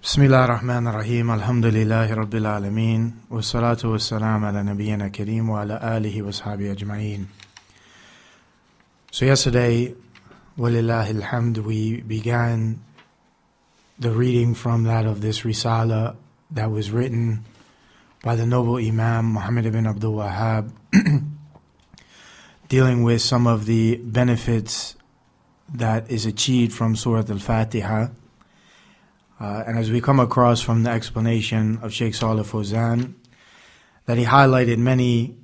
Bismillah ar-Rahman ar-Rahim, alhamdulillahi rabbil alameen, wa salatu wa salam ala nabiyyina kareem wa ala alihi wa sahbihi ajma'een. So yesterday, walillahi alhamd, we began the reading from that of this risala that was written by the noble Imam Muhammad ibn Abdul-Wahhab, dealing with some of the benefits that is achieved from Surah al Fatihah. And as we come across from the explanation of Shaykh Al-Fawzan, that he highlighted many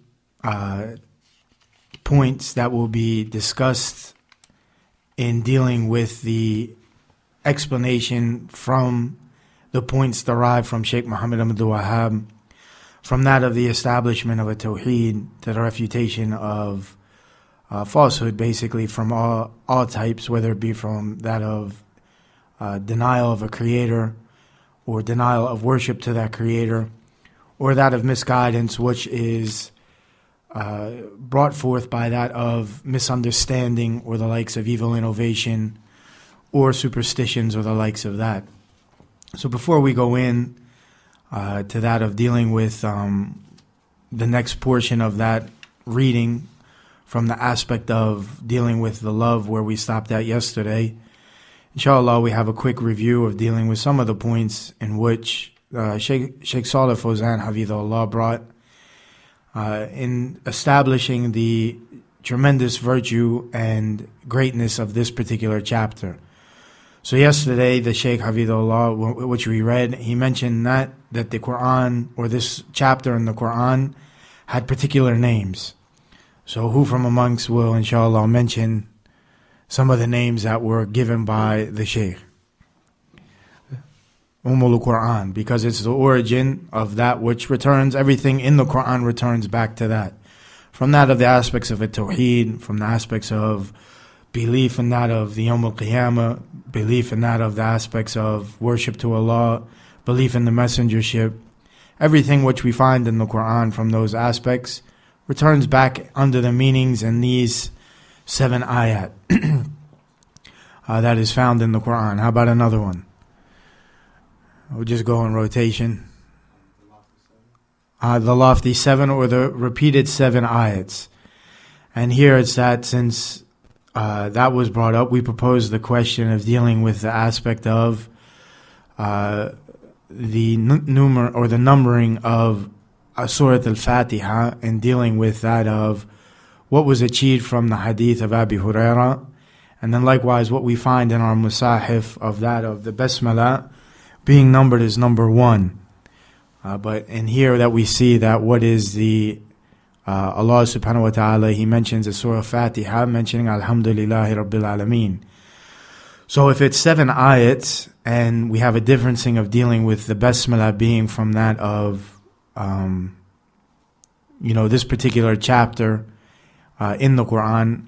points that will be discussed in dealing with the explanation from the points derived from Shaykh Muhammad Abdul-Wahhab, from that of the establishment of a tawheed to the refutation of falsehood, basically from all types, whether it be from that of denial of a creator, or denial of worship to that creator, or that of misguidance, which is brought forth by that of misunderstanding or the likes of evil innovation, or superstitions or the likes of that. So before we go in to that of dealing with the next portion of that reading, from the aspect of dealing with the love where we stopped at yesterday, inshallah, we have a quick review of dealing with some of the points in which Shaykh Saalih Fawzan Hafidhahullah brought in establishing the tremendous virtue and greatness of this particular chapter. So yesterday, the Shaykh Hafidhahullah, which we read, he mentioned that the Quran, or this chapter in the Quran, had particular names. So who from amongst will, inshallah, mention some of the names that were given by the Shaykh? Quran, because it's the origin of that which returns, everything in the Quran returns back to that. From that of the aspects of Tawheed, from the aspects of belief in that of the Yawm al-Qiyamah, belief in that of the aspects of worship to Allah, belief in the messengership, everything which we find in the Quran from those aspects returns back under the meanings in these 7 ayat that is found in the Quran. How about another one? We'll just go in rotation. The lofty 7, or the repeated 7 ayats. And here it's that since that was brought up, we propose the question of dealing with the aspect of the numbering of Surah al Fatihah, and dealing with that of what was achieved from the hadith of Abi Hurairah, and then likewise what we find in our musahif of that of the Basmalah being numbered as number 1. But in here that we see that what is the Allah subhanahu wa ta'ala, He mentions the Surah Fatiha, mentioning Alhamdulillahi Rabbil Alameen. So if it's 7 ayats, and we have a differencing of dealing with the Basmalah being from that of this particular chapter in the Quran,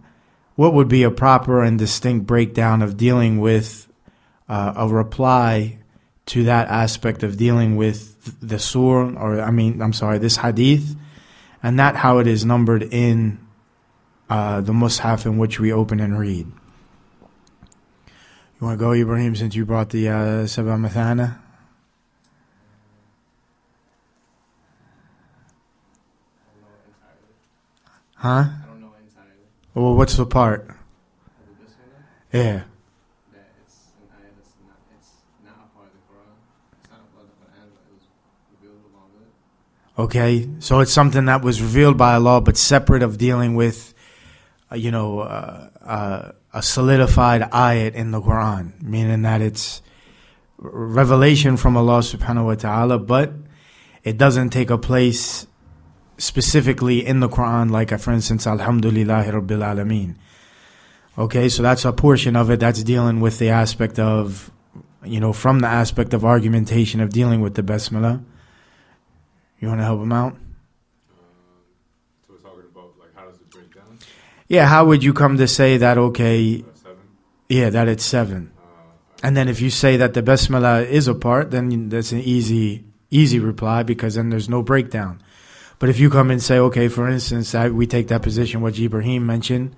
what would be a proper and distinct breakdown of dealing with a reply to that aspect of dealing with the surah, this hadith, and that how it is numbered in the mushaf in which we open and read? You want to go, Ibrahim, since you brought the Sabah Mathana? Huh? I don't know entirely. Well, what's the part? Yeah. That it's an ayah it's not a part of the Quran. It's not a part of the Quran, but it was revealed along with it. Okay, so it's something that was revealed by Allah, but separate of dealing with, a solidified ayat in the Quran, meaning that it's revelation from Allah subhanahu wa ta'ala, but it doesn't take a place specifically in the Quran, like for instance, Alhamdulillahi Rabbil Alameen. Okay, so that's a portion of it that's dealing with the aspect of, from the aspect of argumentation of dealing with the Basmalah. You want to help him out? So we're talking about, how does it break down? Yeah, how would you come to say that, okay, 7? yeah, that it's 7. And then if you say that the Basmalah is a part, then that's an easy reply, because then there's no breakdown. But if you come and say, okay, for instance, we take that position, what Ibrahim mentioned,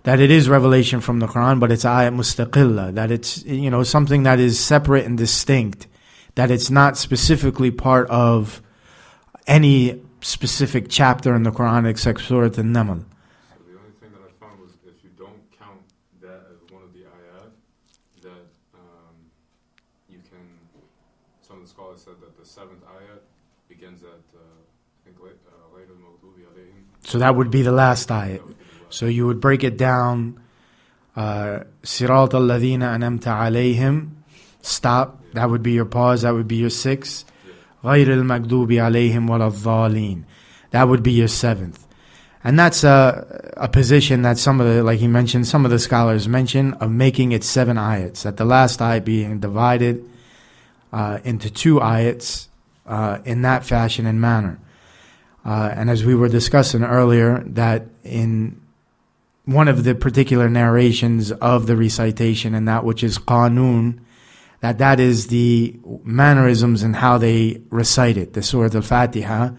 that it is revelation from the Quran, but it's ayat mustaqillah, that it's, something that is separate and distinct, that it's not specifically part of any specific chapter in the Quran except Surah An-Naml. So the only thing that I found was if you don't count that as one of the ayat, that you can. Some of the scholars said that the 7th ayat begins at I think later Maghdubi alayhim. So that would be the last ayat. So you would break it down. Sirat al-ladhina anamta alayhim. Stop. That would be your pause. That would be your 6th. غَيْرِ الْمَغْضُوبِ عَلَيْهِمْ وَلَا الضَّالِينَ. That would be your 7th. And that's a position that some of the, like he mentioned, some of the scholars mention of making it 7 ayats. That the last ayat being divided into 2 ayats in that fashion and manner. And as we were discussing earlier, that in one of the particular narrations of the recitation, and that which is qanun, that is the mannerisms and how they recite it, the Surah al Fatihah,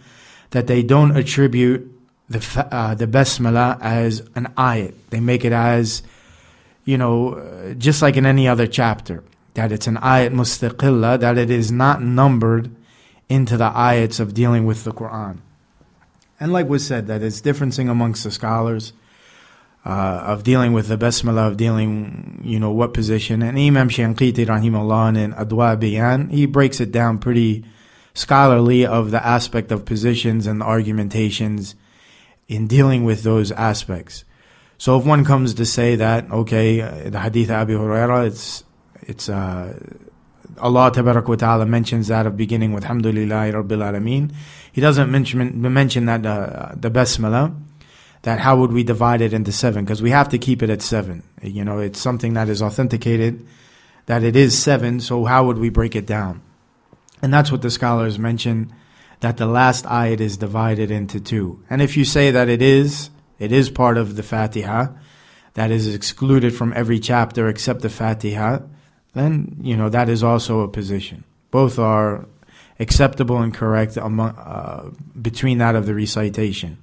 that they don't attribute the basmalah as an ayat. They make it as, just like in any other chapter, that it's an ayat mustaqillah, that it is not numbered into the ayats of dealing with the Quran. And like was said, that it's differencing amongst the scholars of dealing with the basmalah, of dealing, what position. And Imam Shanqiti rahimahullah in Adwa Bayan, he breaks it down pretty scholarly of the aspect of positions and the argumentations in dealing with those aspects. So if one comes to say that, okay, the hadith of Abi Hurairah, it's Allah Tabarak wa Ta'ala mentions that of beginning with Alhamdulillahi Rabbil Alameen. He doesn't mention that the basmalah, that how would we divide it into 7? Because we have to keep it at 7. It's something that is authenticated, that it is 7, so how would we break it down? And that's what the scholars mention, that the last ayat is divided into 2. And if you say that it is part of the Fatiha, that is excluded from every chapter except the Fatiha, then, that is also a position. Both are acceptable and correct between that of the recitation.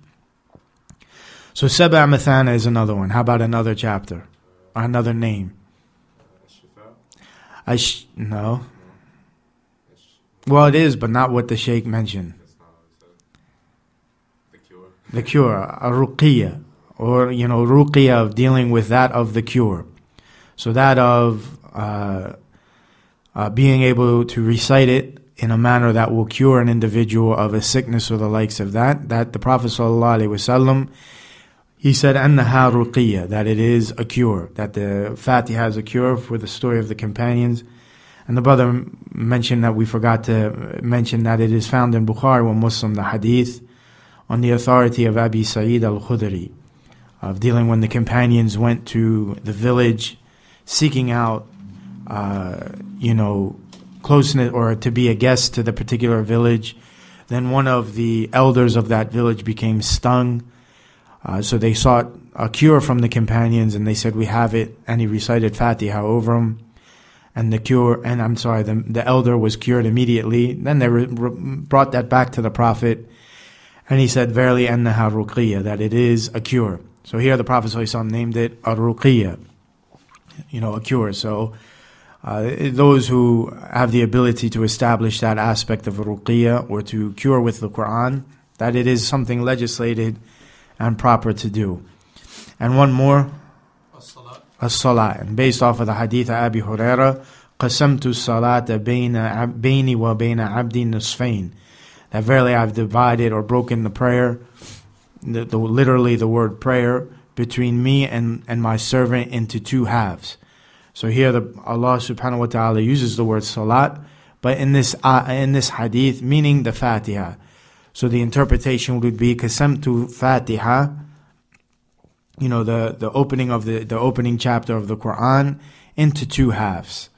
So Sab'a Mathana is another one. How about another chapter? Or another name? No. Well, it is, but not what the Shaykh mentioned. The cure. A ruqiyya. Or, ruqiyya of dealing with that of the cure. So that of being able to recite it in a manner that will cure an individual of a sickness or the likes of that the Prophet ﷺ, he said, أَنَّهَا رُقِيَّة, that it is a cure, that the Fatiha is a cure for the story of the companions. And the brother mentioned that we forgot to mention that it is found in Bukhari wa Muslim, the hadith, on the authority of Abi Sa'id al-Khudri, of dealing when the companions went to the village seeking out, closeness or to be a guest to the particular village. Then one of the elders of that village became stung. So they sought a cure from the companions, and they said, we have it. And he recited Fatiha over him. And the elder was cured immediately. Then they brought that back to the Prophet. And he said, verily annaha ruqiyya, that it is a cure. So here the Prophet ﷺ named it a ruqiyya, a cure. So those who have the ability to establish that aspect of ruqiyya or to cure with the Quran, that it is something legislated and proper to do. And one more, as-salat. And based off of the hadith of Abi Hurairah, قَسَمْتُ الصَّلَاةَ بَيْنِي وَبَيْنَ عَبْدِي نُصْفَيْنِ, that verily I've divided or broken the prayer, literally the word prayer, between me and my servant into 2 halves. So here Allah subhanahu wa ta'ala uses the word salat, but in this hadith, meaning the Fatiha. So the interpretation would be qasamtu Fatiha, the opening of the opening chapter of the Quran into 2 halves.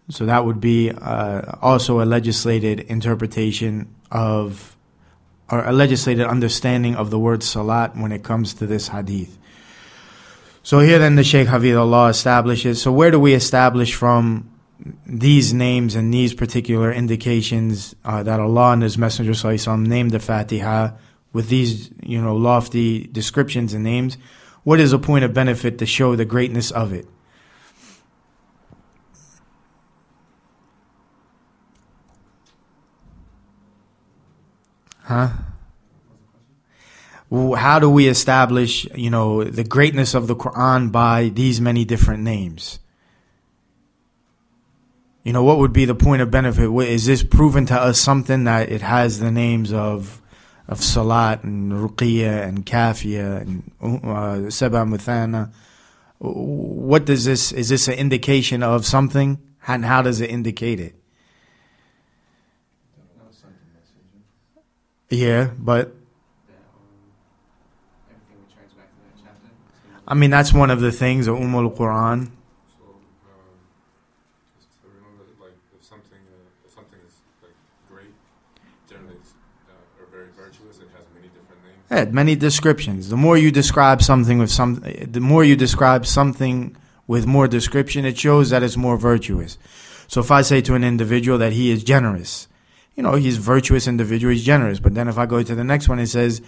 So that would be also a legislated interpretation or a legislated understanding of the word salat when it comes to this hadith. So here then the Shaykh Hafidhullah establishes, so where do we establish from these names and these particular indications that Allah and His Messenger ﷺ named the Fatiha with these, lofty descriptions and names? What is a point of benefit to show the greatness of it? Huh? How do we establish, the greatness of the Quran by these many different names? What would be the point of benefit? Is this proven to us something that it has the names of Salat and Ruqiyya and Kafiya and Sabah Muthana? What does this, is this an indication of something? And how does it indicate it? Yeah, but everything returns back to that chapter. I mean, that's one of the things of Quran. So, just to remember, like, if something is like great, generally it's, or very virtuous, it has many different names. Yeah, many descriptions. The more you describe something with more description, it shows that it's more virtuous. So if I say to an individual that he is generous, he's a virtuous individual, he's generous. But then if I go to the next one, it says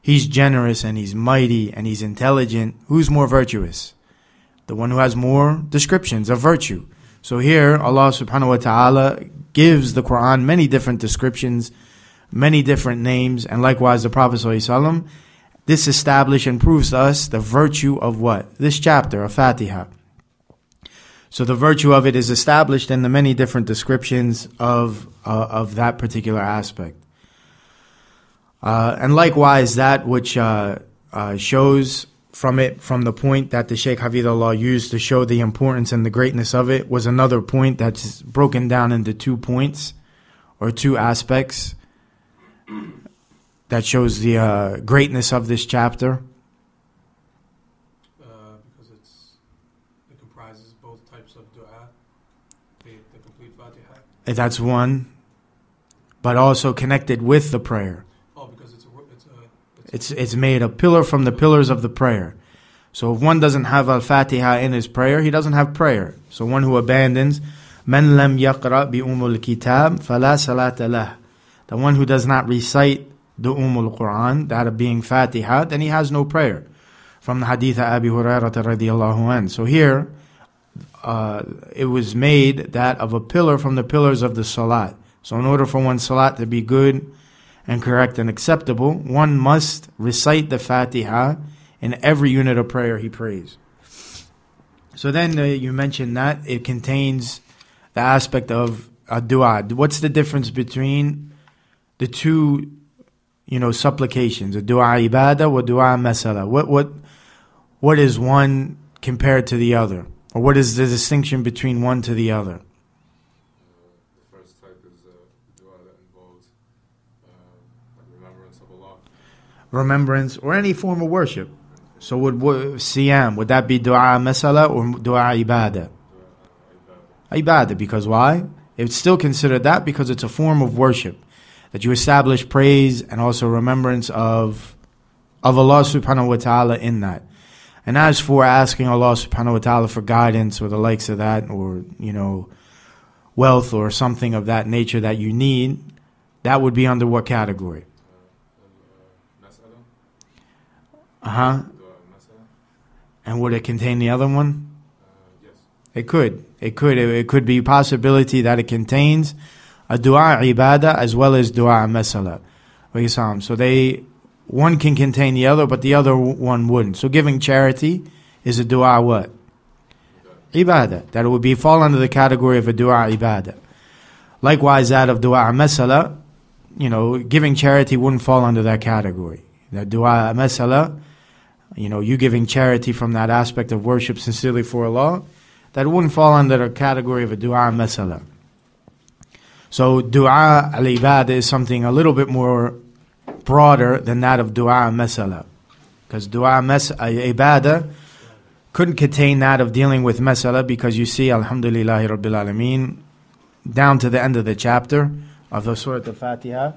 he's generous and he's mighty and he's intelligent. Who's more virtuous? The one who has more descriptions of virtue. So here, Allah subhanahu wa ta'ala gives the Quran many different descriptions, many different names, and likewise the Prophet ﷺ. This establishes and proves to us the virtue of what? This chapter, of Fatihah. So the virtue of it is established in the many different descriptions of that particular aspect. And likewise, that which shows from the point that the Shaykh Hafidhullah used to show the importance and the greatness of it was another point that's broken down into 2 points or 2 aspects that shows the greatness of this chapter. Because it comprises both types of dua, the complete Fatihah. That's one, but also connected with the prayer. Oh, because It's made a pillar from the pillars of the prayer. So if one doesn't have Al-Fatiha in his prayer, he doesn't have prayer. So one who abandons, مَنْ لَمْ يَقْرَأْ بِأُمُّ الْكِتَابِ فَلَا صَلَاةَ لَهُ. The one who does not recite the Quran, that of being Fatiha, then he has no prayer. From the hadith of Abi Hurairah radiyallahu anhu. So here, it was made that of a pillar from the pillars of the Salat. So in order for one's Salat to be good and correct and acceptable, one must recite the Fatiha in every unit of prayer he prays. So then you mentioned that it contains the aspect of a dua. What's the difference between the two, supplications, a dua ibadah or dua masala? What is one compared to the other? Or what is the distinction between one to the other? The first type is dua that involves remembrance of Allah. Remembrance or any form of worship. So would siyam, would that be dua masala or dua ibadah? Ibadah, because why? It's still considered that because it's a form of worship. That you establish praise and also remembrance of Allah subhanahu wa ta'ala in that. And as for asking Allah subhanahu wa ta'ala for guidance or the likes of that, or, wealth or something of that nature that you need, that would be under what category? Uh-huh. And would it contain the other one? Yes. It could. It could be a possibility that it contains a dua ibadah as well as dua masala. So one can contain the other, but the other one wouldn't. So giving charity is a dua what? Ibadah. That it would fall under the category of a dua ibadah. Likewise, that of dua masala, giving charity wouldn't fall under that category. That dua masala, you giving charity from that aspect of worship sincerely for Allah, that wouldn't fall under the category of a dua masala. So dua al-ibadah is something a little bit more broader than that of dua masala. Because dua ibadah couldn't contain that of dealing with masala, because you see, alhamdulillahi rabbil alameen, down to the end of the chapter of the Surah al Fatihah,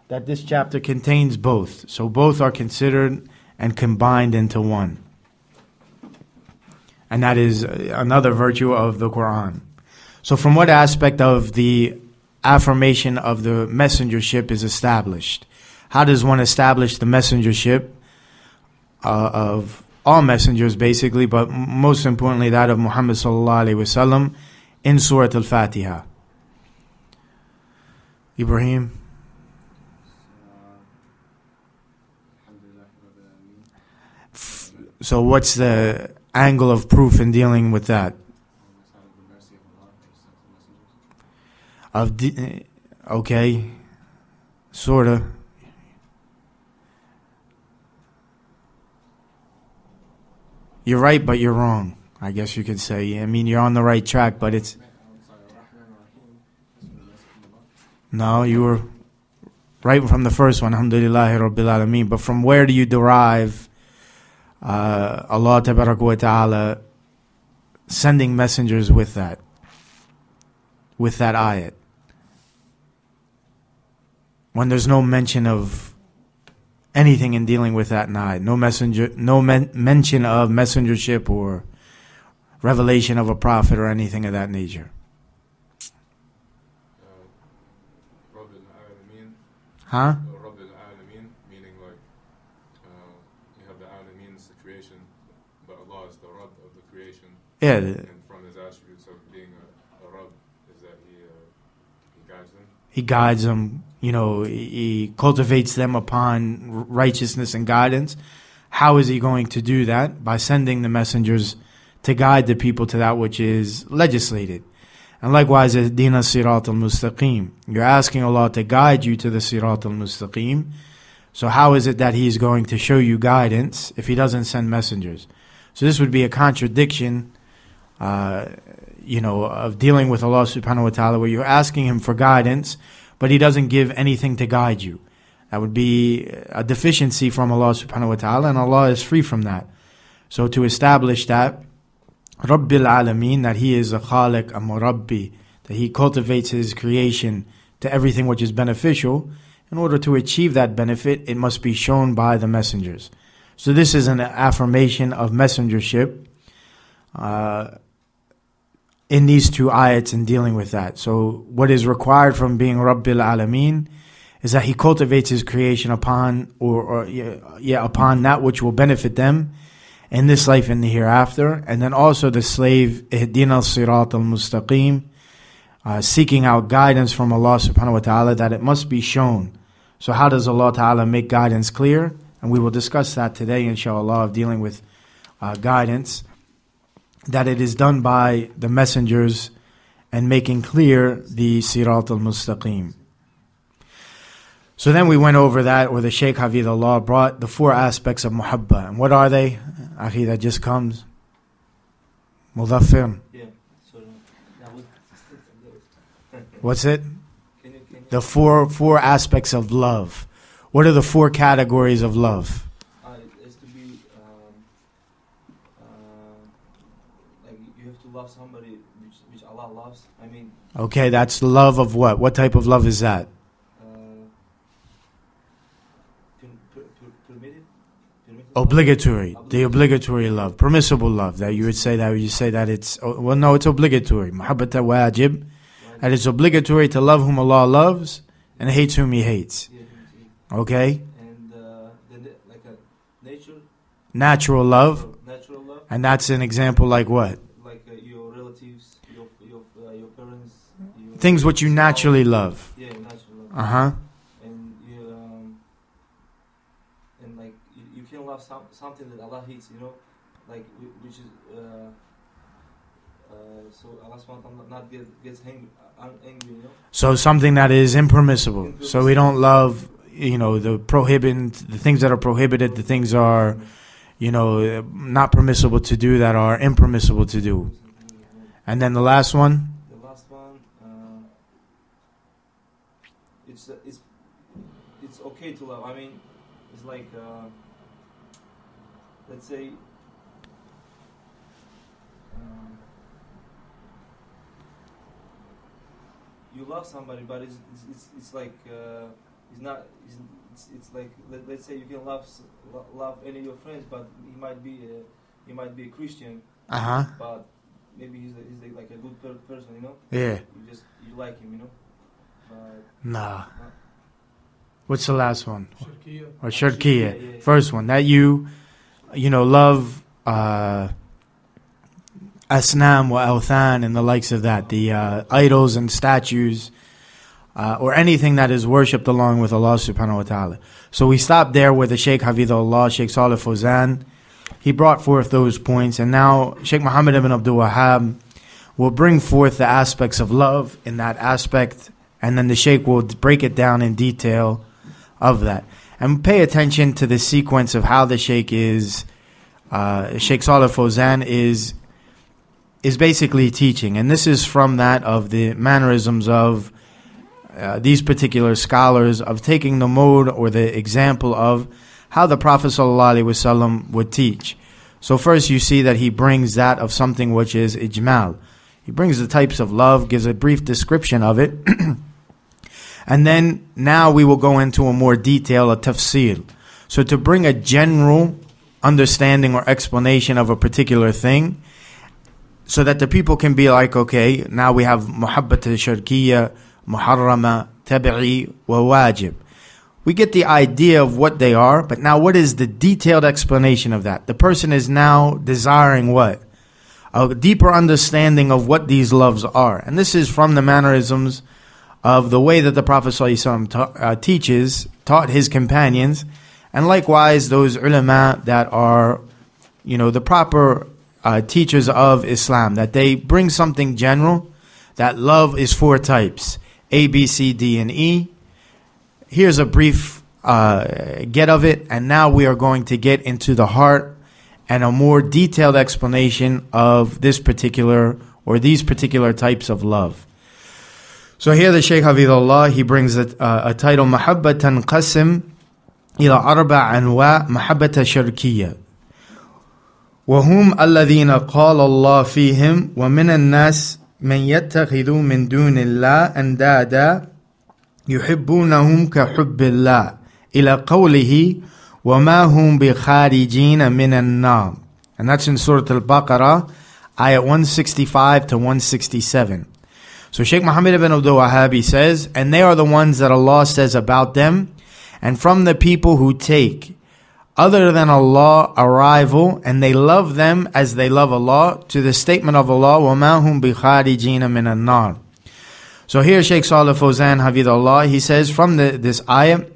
that this chapter contains both. So both are considered and combined into one. And that is another virtue of the Quran. So from what aspect of the affirmation of the messengership is established? How does one establish the messengership of all messengers basically, but most importantly that of Muhammad sallallahu alaihi wasallam in Surah al Fatihah? Ibrahim? So what's the angle of proof in dealing with that? It's out of the mercy of Allah that He sent the messengers. Okay, sorta. You're right, but you're wrong. I guess you could say. I mean, you're on the right track, but it's... I'm sorry, Rahman Rahim. That's from the mercy from Allah. No, you were right from the first one, Alhamdulillahi Rabbil Alameen. But from where do you derive Allah Tabarak wa Ta'ala sending messengers with that ayat? When there's no mention of anything in dealing with that ayat, no mention of messengership or revelation of a prophet or anything of that nature. Rabbil Alameen. Huh? Rabbil Alameen, meaning like you have the Alameen, it's the creation, but Allah is the Rabb of the creation. Yeah. And from His attributes of being a Rabb is that He guides them. He guides them, he cultivates them upon righteousness and guidance. How is He going to do that? By sending the messengers to guide the people to that which is legislated. And likewise, Ihdina Sirat al-Mustaqim. You're asking Allah to guide you to the Sirat al-Mustaqim. So how is it that He is going to show you guidance if He doesn't send messengers? So this would be a contradiction, of dealing with Allah subhanahu wa ta'ala, where you're asking Him for guidance, but He doesn't give anything to guide you. That would be a deficiency from Allah subhanahu wa ta'ala, and Allah is free from that. So to establish that, Rabbil Alameen, that He is a Khaliq, a Murabbi, that He cultivates His creation to everything which is beneficial, in order to achieve that benefit, it must be shown by the messengers. So this is an affirmation of messengership in these two ayats in dealing with that. So what is required from being Rabbil Alameen is that He cultivates His creation upon upon that which will benefit them in this life and the hereafter. And then also the slave, Ihdina Sirat al-Mustaqim, seeking out guidance from Allah subhanahu wa ta'ala, that it must be shown. So how does Allah ta'ala make guidance clear? And we will discuss that today, inshallah, of dealing with guidance. That it is done by the messengers and making clear the Sirat al-Mustaqim. So then we went over that, or the Shaykh Hafidhullah brought the four aspects of muhabba. And what are they? Akhi, that just comes. Mudaffir. Yeah. So that was What's it? can you The four aspects of love. What are the four categories of love? it has to be like you have to love somebody which Allah loves. I mean, Okay, that's love of what? What type of love is that? permitted. Obligatory. The obligatory love. Permissible love. That you would say that it's, well, no, it's obligatory. Muhabbata wajib. That it's obligatory to love whom Allah loves and hates whom He hates. Yeah, Okay? and then like a nature, Natural love. natural love, And that's an example like what? like your relatives, your parents, your Things which you naturally love. Yeah, natural love. Uh-huh. And you and like you can love something that Allah hates, like which is so Allah subhanahu wa ta'ala not gets angry, So something that is impermissible. So we don't love, the things that are prohibited, the things are, not permissible to do, that are impermissible to do. And then the last one? The last one, it's okay to love. I mean, it's like let's say you love somebody, but it's like it's not. It's like let's say you can love any of your friends, but he might be a Christian, Uh-huh. but maybe he's like a good person, Yeah. You like him, But Nah. What's the last one? Shirkiyah. Or shirkiyah. Yeah. First one. That you love asnam wa awthan and the likes of that. The idols and statues. Or anything that is worshipped along with Allah subhanahu wa ta'ala. So we stopped there with the Shaykh Hafidhullah, Shaykh Saalih Al-Fawzan, he brought forth those points, and now Shaykh Muhammad ibn Abdul-Wahhab will bring forth the aspects of love in that aspect, and then the Shaykh will break it down in detail of that. And pay attention to the sequence of how the Shaykh is, Shaykh Saalih Al-Fawzan is basically teaching. And this is from that of the mannerisms of these particular scholars, of taking the mode or the example of how the Prophet ﷺ would teach. So first you see that he brings that of something which is ijmal. He brings the types of love, gives a brief description of it. And then now we will go into a more detail, a tafsir. So to bring a general understanding or explanation of a particular thing, so that the people can be like, okay, now we have muhabbat al-sharkiyya, muharrama, tabi'i, wa wajib. We get the idea of what they are, but now what is the detailed explanation of that? The person is now desiring what? A deeper understanding of what these loves are. And this is from the mannerisms of the way that the Prophet ﷺ taught his companions, and likewise those ulama that are, the proper teachers of Islam, that they bring something general, that love is 4 types, A, B, C, D, and E. Here's a brief get of it, and now we are going to get into the heart and a more detailed explanation of this particular or these particular types of love. So here the Shaykh Hafidhullah, he brings a title, Mahabbatan Qasim ila arba anwa mahabbata sharkiyya. وهم الذين قال الله فيهم ومن الناس من يتخذ من دون الله أندادا يحبونهم كحب الله إلى قوله وما هم بخارجين من النار. And that's in Surah al-Baqarah, ayat 165 to 167. So Shaykh Muhammad ibn Abdul-Wahhab, he says, and they are the ones that Allah says about them, and from the people who take other than Allah a rival, and they love them as they love Allah, to the statement of Allah, وَمَا هُمْ بِخَارِجِينَ مِنَ النَّارِ. So here Shaykh Saalih Al-Fawzan, Hafidhullah, he says from this ayah,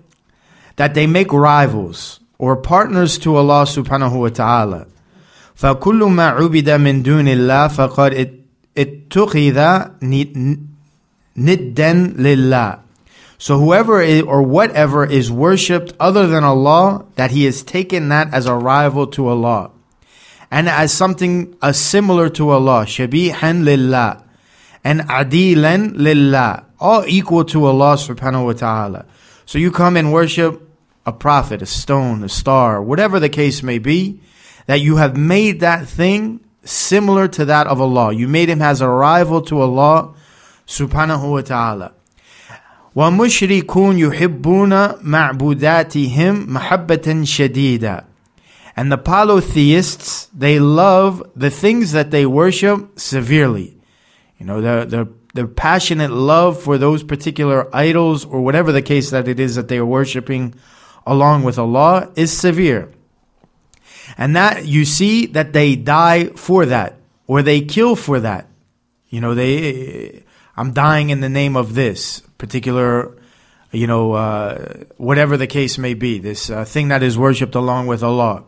that they make rivals or partners to Allah subhanahu wa ta'ala. فَكُلُّ مَا عُبِدَ مِن دُونِ اللَّهِ فَقَدْ اتُّخِذَ نِدًّا لِلَّهِ. So whoever is, or whatever is worshipped other than Allah, that he has taken that as a rival to Allah, and as something similar to Allah, shabihan lillah, and adilan lillah, all equal to Allah subhanahu wa ta'ala. So you come and worship a prophet, a stone, a star, whatever the case may be, that you have made that thing similar to that of Allah. You made him as a rival to Allah subhanahu wa ta'ala. وَمُشْرِكُونَ يُحِبُّونَ مَعْبُودَاتِهِمْ مَحَبَّةً شَدِيدًا. And the polytheists, they love the things that they worship severely. Their passionate love for those particular idols, or whatever the case that it is that they are worshiping along with Allah, is severe. And that you see that they die for that, or they kill for that. I'm dying in the name of this particular, whatever the case may be, this thing that is worshipped along with Allah.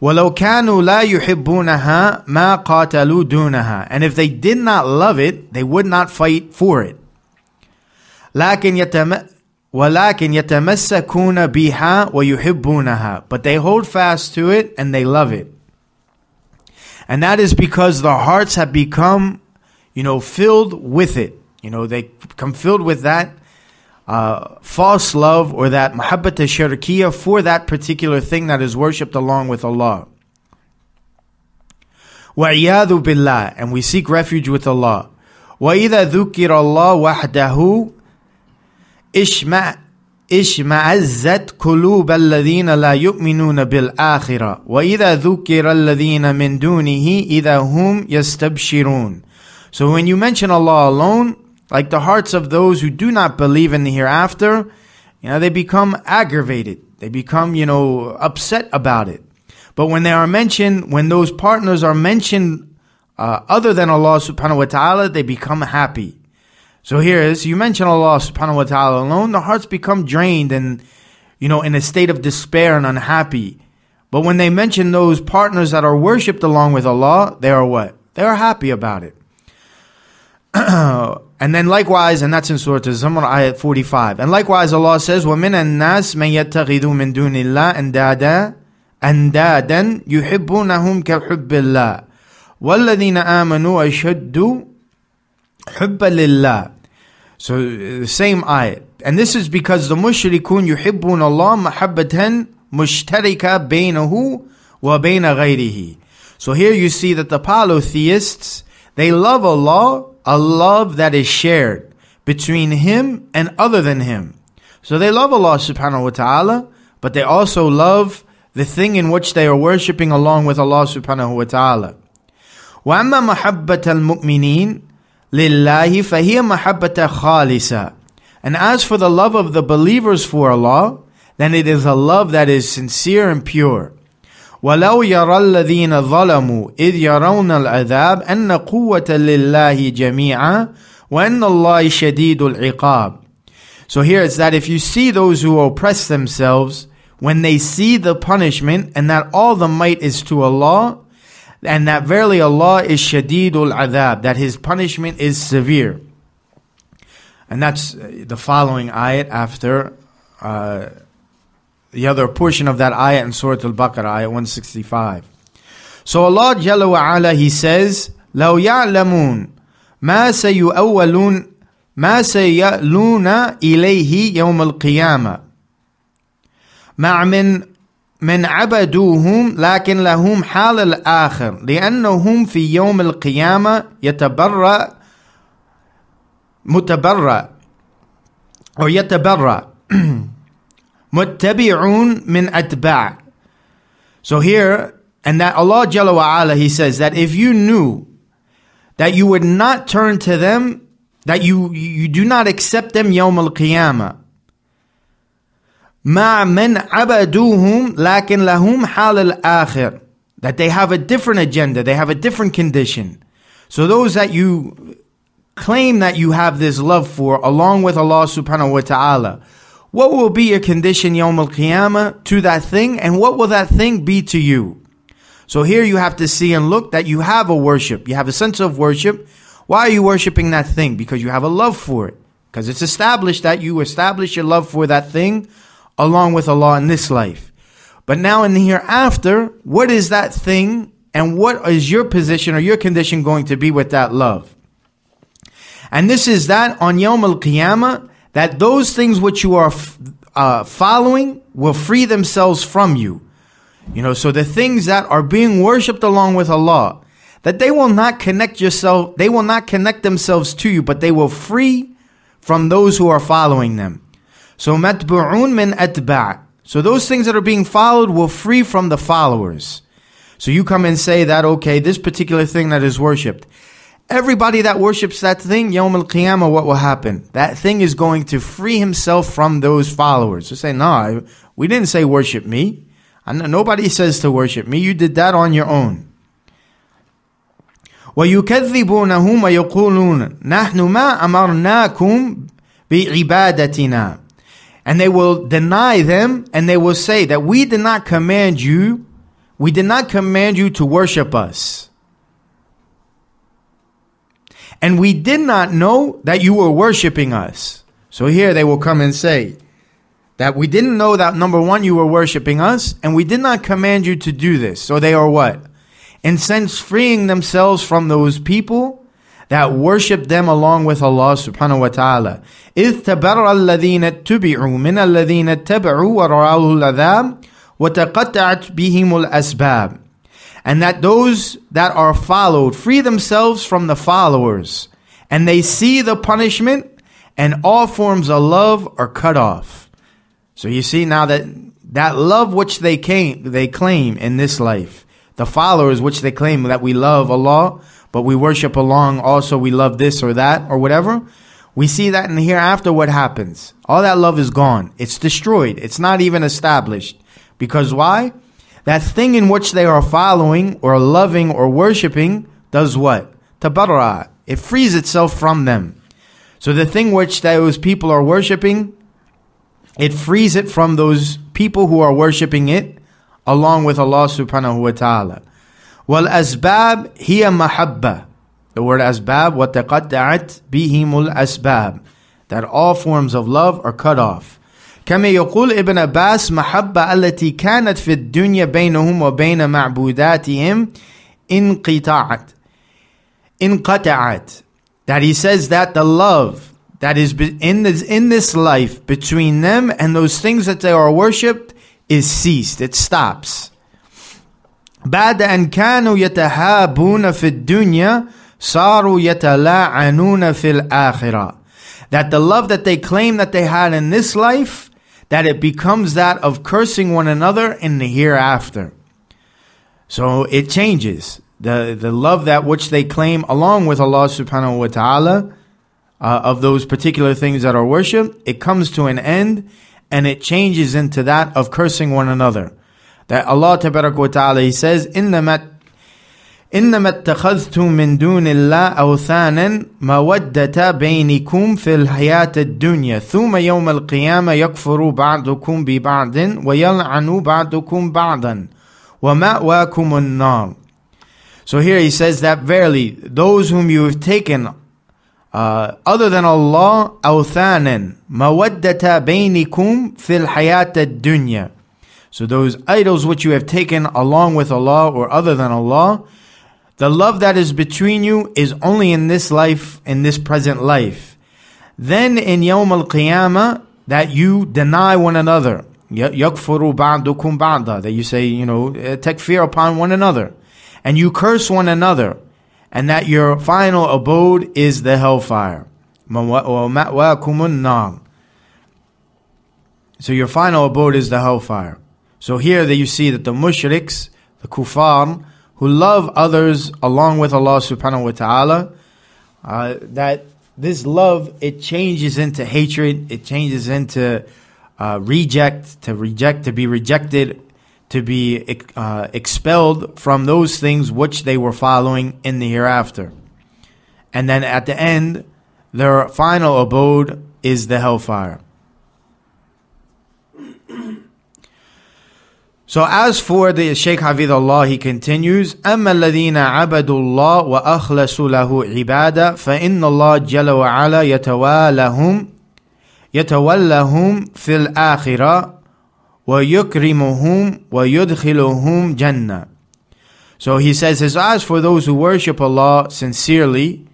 وَلَوْ كَانُوا لَا يُحِبُّونَهَا مَا قَاتَلُوا دُونَهَا. And if they did not love it, they would not fight for it. وَلَكِنْ يَتَمَسَّكُونَ بِهَا وَيُحِبُّونَهَا. But they hold fast to it and they love it. And that is because the hearts have become, filled with it. They become filled with that false love, or that mahabbat al-sharkiyya for that particular thing that is worshipped along with Allah. وَعِيَاذُ بِاللَّهِ. And we seek refuge with Allah. وَإِذَا ذُكِّرَ اللَّهُ وَحْدَهُ اشْمَعَزَّتْ قُلُوبَ الَّذِينَ لَا يُؤْمِنُونَ بِالْآخِرَةِ وَإِذَا ذُكِّرَ الَّذِينَ مِن دُونِهِ إِذَا هُمْ يَسْتَبْشِرُونَ. So when you mention Allah alone, like the hearts of those who do not believe in the hereafter, they become aggravated. They become, upset about it. But when they are mentioned, when those partners are mentioned other than Allah subhanahu wa ta'ala, they become happy. So here is, you mention Allah subhanahu wa ta'ala alone, the hearts become drained and, in a state of despair and unhappy. But when they mention those partners that are worshipped along with Allah, they are what? They are happy about it. And then likewise, and that's in Surah Al-Zumar, ayat 45. And likewise Allah says, وَمِنَ النَّاسِ مَنْ يَتَّخِذُ مِن دُونِ اللَّهِ أَنْدَادًا يُحِبُّونَهُمْ كَحُبِّ اللَّهِ وَالَّذِينَ آمَنُوا أَشَدُّ حُبًّا لِلَّهِ. So the same ayat. And this is because the mushrikun yuhibbun Allah mahabbatan mushtarika bainahu wa baina ghayrihi. So here you see that the polytheists, they love Allah, a love that is shared between Him and other than Him. So they love Allah subhanahu wa ta'ala, but they also love the thing in which they are worshipping along with Allah subhanahu wa ta'ala. وَأَمَّا مَحَبَّةَ الْمُؤْمِنِينَ لِلَّهِ فَهِيَ مَحَبَّةَ خَالِصَةً. And as for the love of the believers for Allah, then it is a love that is sincere and pure. وَلَوْ يَرَى الَّذِينَ ظَلَمُوا إِذْ يَرَوْنَ الْعَذَابَ أَنَّ قُوَّةَ لِلَّهِ جَمِيعًا وَأَنَّ اللَّهِ شَدِيدُ الْعِقَابِ. So here it's that if you see those who oppress themselves, when they see the punishment, and that all the might is to Allah, and that verily Allah is shadidul adhab, that His punishment is severe. And that's the following ayat after the other portion of that ayat in Surah Al-Baqarah, ayat 165. So Allah Jalla wa Ala, He says, لَوْ يَعْلَمُونَ مَا سَيُؤَوَّلُونَ مَا سَيَأْلُونَ إِلَيْهِ يَوْمَ الْقِيَامَةِ مع من عبدوهم لكن لهم حال الآخر لأنهم في يوم القيامة متبرع متبعون من أتباع. So here, and that Allah Jalla wa Ala, He says that if you knew that you would not turn to them, that you do not accept them يوم القيامة مع من عبدوهم لكن لهم حال الآخر, that they have a different agenda, they have a different condition. So those that you claim that you have this love for along with Allah subhanahu wa ta'ala, what will be your condition yawm al-qiyamah to that thing, and what will that thing be to you? So here you have to see and look that you have a worship, you have a sense of worship. Why are you worshiping that thing? Because you have a love for it, because it's established that you establish your love for that thing along with Allah in this life. But now in the hereafter, what is that thing, and what is your position or your condition going to be with that love? And this is that on Yawm al-Qiyamah, that those things which you are following will free themselves from you. You know, so the things that are being worshipped along with Allah, that they will not connect themselves to you, but they will free from those who are following them. So matbu'un min atba'. So those things that are being followed will free from the followers. So you come and say that, okay, this particular thing that is worshipped, everybody that worships that thing, Yawm al-Qiyamah, what will happen? That thing is going to free himself from those followers. So say, no, we didn't say worship me. Nobody says to worship me. You did that on your own. وَيُكَذِّبُونَهُمْ وَيَقُولُونَ نَحْنُ مَا أَمَرْنَاكُمْ بِعِبَادَتِنَا. And they will deny them, and they will say that we did not command you to worship us. And we did not know that you were worshiping us. So here they will come and say that we didn't know that, number one, you were worshiping us, and we did not command you to do this. So they are what? In sense, freeing themselves from those people that worship them along with Allah subhanahu wa ta'ala. إِذْ تَبَرَّ الَّذِينَ اتُّبِعُوا مِنَ الَّذِينَ اتَّبَعُوا وَرَأَوْا الْعَذَابَ وَتَقَطَّعَتْ بِهِمُ الْأَسْبَابِ. And that those that are followed free themselves from the followers, and they see the punishment, and all forms of love are cut off. So you see now that love which they claim in this life, the followers which they claim that we love Allah, but we worship along also we love this or that or whatever, we see that in the hereafter what happens? All that love is gone. It's destroyed. It's not even established. Because why? That thing in which they are following or loving or worshipping does what? Tabarra. It frees itself from them. So the thing which those people are worshipping, it frees it from those people who are worshipping it along with Allah subhanahu wa ta'ala. وَالْأَسْبَابِ هِيَ مَحَبَّةً. The word asbab, وَتَقَطَّعَتْ بِهِمُ الْأَسْبَابِ. That all forms of love are cut off. كما يقول ابن عباس محبة التي كانت في الدنيا بينهم وبين معبوداتهم انقطعت. That he says that the love that is in this life between them and those things that they are worshipped is ceased. It stops. بعد أن كانوا يتهابون في الدنيا صاروا يتلاعنون في الآخرة. That the love that they claim that they had in this life, that it becomes that of cursing one another in the hereafter. So it changes. The love that which they claim along with Allah subhanahu wa ta'ala of those particular things that are worshipped, it comes to an end and it changes into that of cursing one another. That Allah tabarak wa ta'ala, He says, إِنَّمَا اتَّخَذْتُم مِّن دُونِ اللَّهِ أَوْثَانًا مَوَدَّةَ بَيْنِكُمْ فِي الْحَيَاةِ الدُّنْيَا ثُمَّ يَوْمَ الْقِيَامَةِ يَكْفُرُ بَعْضُكُمْ بِبَعْضٍ وَيَلْعَنُ بَعْضُكُمْ بَعْضًا وَمَأْوَاكُمُ النَّارُ. So here he says that verily those whom you have taken other than Allah, أَوْثَانًا مَوَدَّةَ بَيْنِكُمْ فِي الْحَيَاةِ الدُّنْيَا. So those idols which you have taken along with Allah or other than Allah, the love that is between you is only in this life, in this present life. Then in Yawm al-Qiyamah, that you deny one another. يَكْفُرُ بَعْضُكُمْ بَعْضًا. That you say, takfir upon one another. And you curse one another. And that your final abode is the hellfire. وَمَأْوَاكُمُ النَّارُ. So your final abode is the hellfire. So here that you see that the mushriks, the kuffar, who love others along with Allah subhanahu wa ta'ala, that this love, it changes into hatred, it changes into reject, to be rejected, to be expelled from those things which they were following in the hereafter. And then at the end, their final abode is the hellfire. So as for the Shaykh Hafidhullah, he continues, أَمَّا الَّذِينَ عَبَدُوا اللَّهِ وَأَخْلَصُوا لَهُ عِبَادًا فَإِنَّ اللَّهَ جَلَّ وَعَلَا يَتَوَلَّهُمْ فِي الْآخِرَةِ وَيُكْرِمُهُمْ وَيُدْخِلُهُمْ جَنَّةً. So he says, as for those who worship Allah sincerely,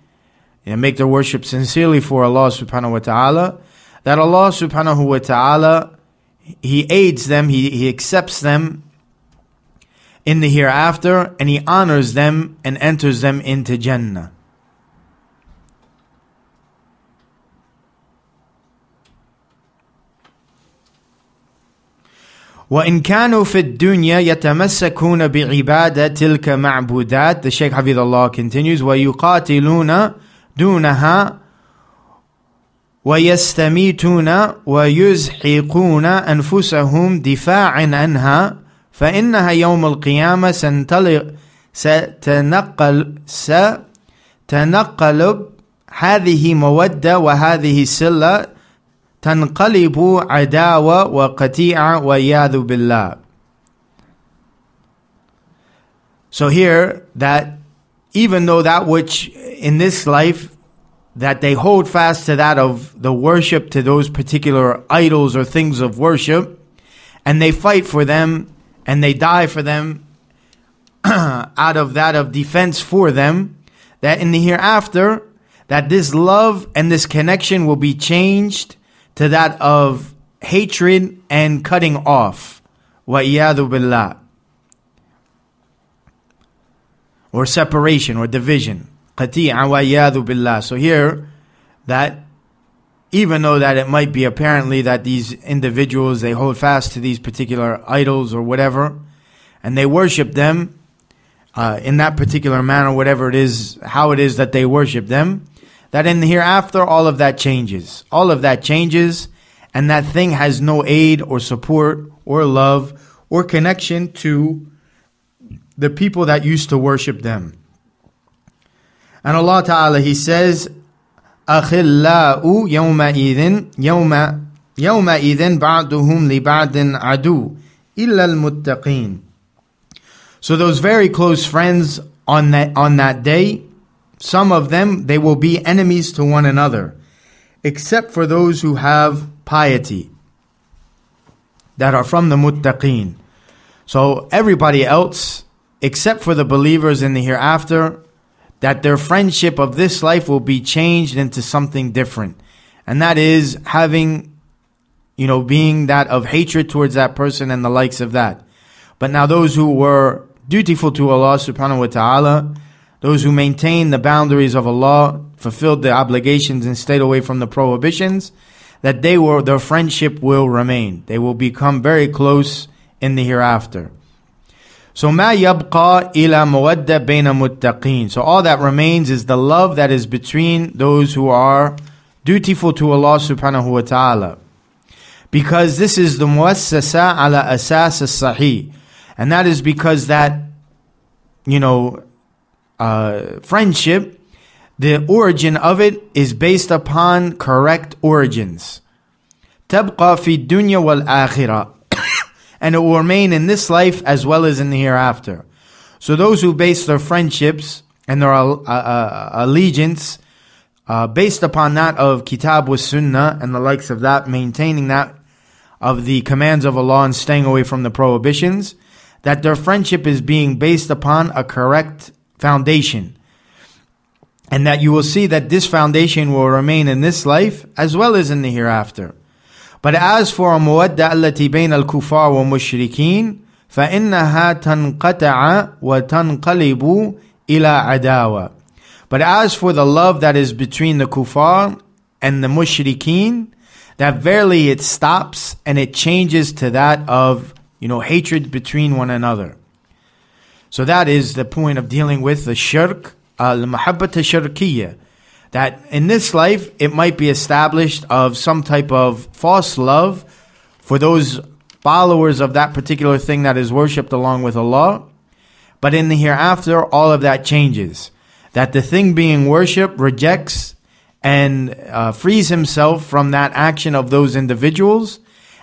and make their worship sincerely for Allah subhanahu wa ta'ala, that Allah subhanahu wa ta'ala, He aids them, He accepts them in the hereafter, and He honors them and enters them into Jannah. وَإِنْ كَانُوا فِي الدُّنْيَا يَتَمَسَّكُونَ بِعِبَادَةِ تِلْكَ مَعْبُودَاتِ. The Shaykh Hafidhullah continues, وَيُقَاتِلُونَ دُونَهَا وَيَسْتَمِيتُونَ وَيُزْحِقُونَ أَنفُسَهُمْ دِفَاعًا عَنْهَا فَإِنَّهَا يَوْمَ الْقِيَامَةِ ستنقلب هذه مودة وهذه سلة تنقلب عداوة وقطيعة وَيَاذُ بِاللَّهِ. So here, that even though that which in this life, that they hold fast to that of the worship to those particular idols or things of worship, and they fight for them, and they die for them, out of that of defense for them, that in the hereafter, that this love and this connection will be changed to that of hatred and cutting off. وَإِيَاذُ بِاللَّهِ. Or separation or division. قَتِيعًا وَإِيَاذُ بِاللَّهِ. So here, that even though that it might be apparently that these individuals, they hold fast to these particular idols or whatever, and they worship them in that particular manner, whatever it is, how it is that they worship them, that in the hereafter, all of that changes. All of that changes, and that thing has no aid or support or love or connection to the people that used to worship them. And Allah Ta'ala, He says, أَخِلَّاءُ يَوْمَئِذٍ بَعْضُهُمْ لِبَعْضٍ عَدُوٌّ إِلَّا الْمُتَّقِينَ. So those very close friends on that day, some of them, they will be enemies to one another, except for those who have piety, that are from the muttaqeen. So everybody else, except for the believers in the hereafter, that their friendship of this life will be changed into something different. And that is having, being that of hatred towards that person and the likes of that. But now those who were dutiful to Allah subhanahu wa ta'ala, those who maintained the boundaries of Allah, fulfilled the obligations and stayed away from the prohibitions, that their friendship will remain. They will become very close in the hereafter. So ma yabqa ila mawadda bayna muttaqeen. So all that remains is the love that is between those who are dutiful to Allah subhanahu wa ta'ala. Because this is the muassasa ala asas as-sahih. And that is because that, friendship, the origin of it is based upon correct origins. Tabqa fi dunya wal akhirah. And it will remain in this life as well as in the hereafter. So those who base their friendships and their allegiance based upon that of Kitab wa Sunnah and the likes of that, maintaining that of the commands of Allah and staying away from the prohibitions, that their friendship is being based upon a correct foundation. And that you will see that this foundation will remain in this life as well as in the hereafter. But as for المودة التي بين الكفار والمشركين فإنها تنقطع وتنقلب إلى عداوة. But as for the love that is between the kuffar and the mushrikeen, that verily it stops and it changes to that of, hatred between one another. So that is the point of dealing with the shirk, al-mahabbat al-shirkiyya. That in this life, it might be established of some type of false love for those followers of that particular thing that is worshipped along with Allah. But in the hereafter, all of that changes. That the thing being worshipped rejects and frees himself from that action of those individuals.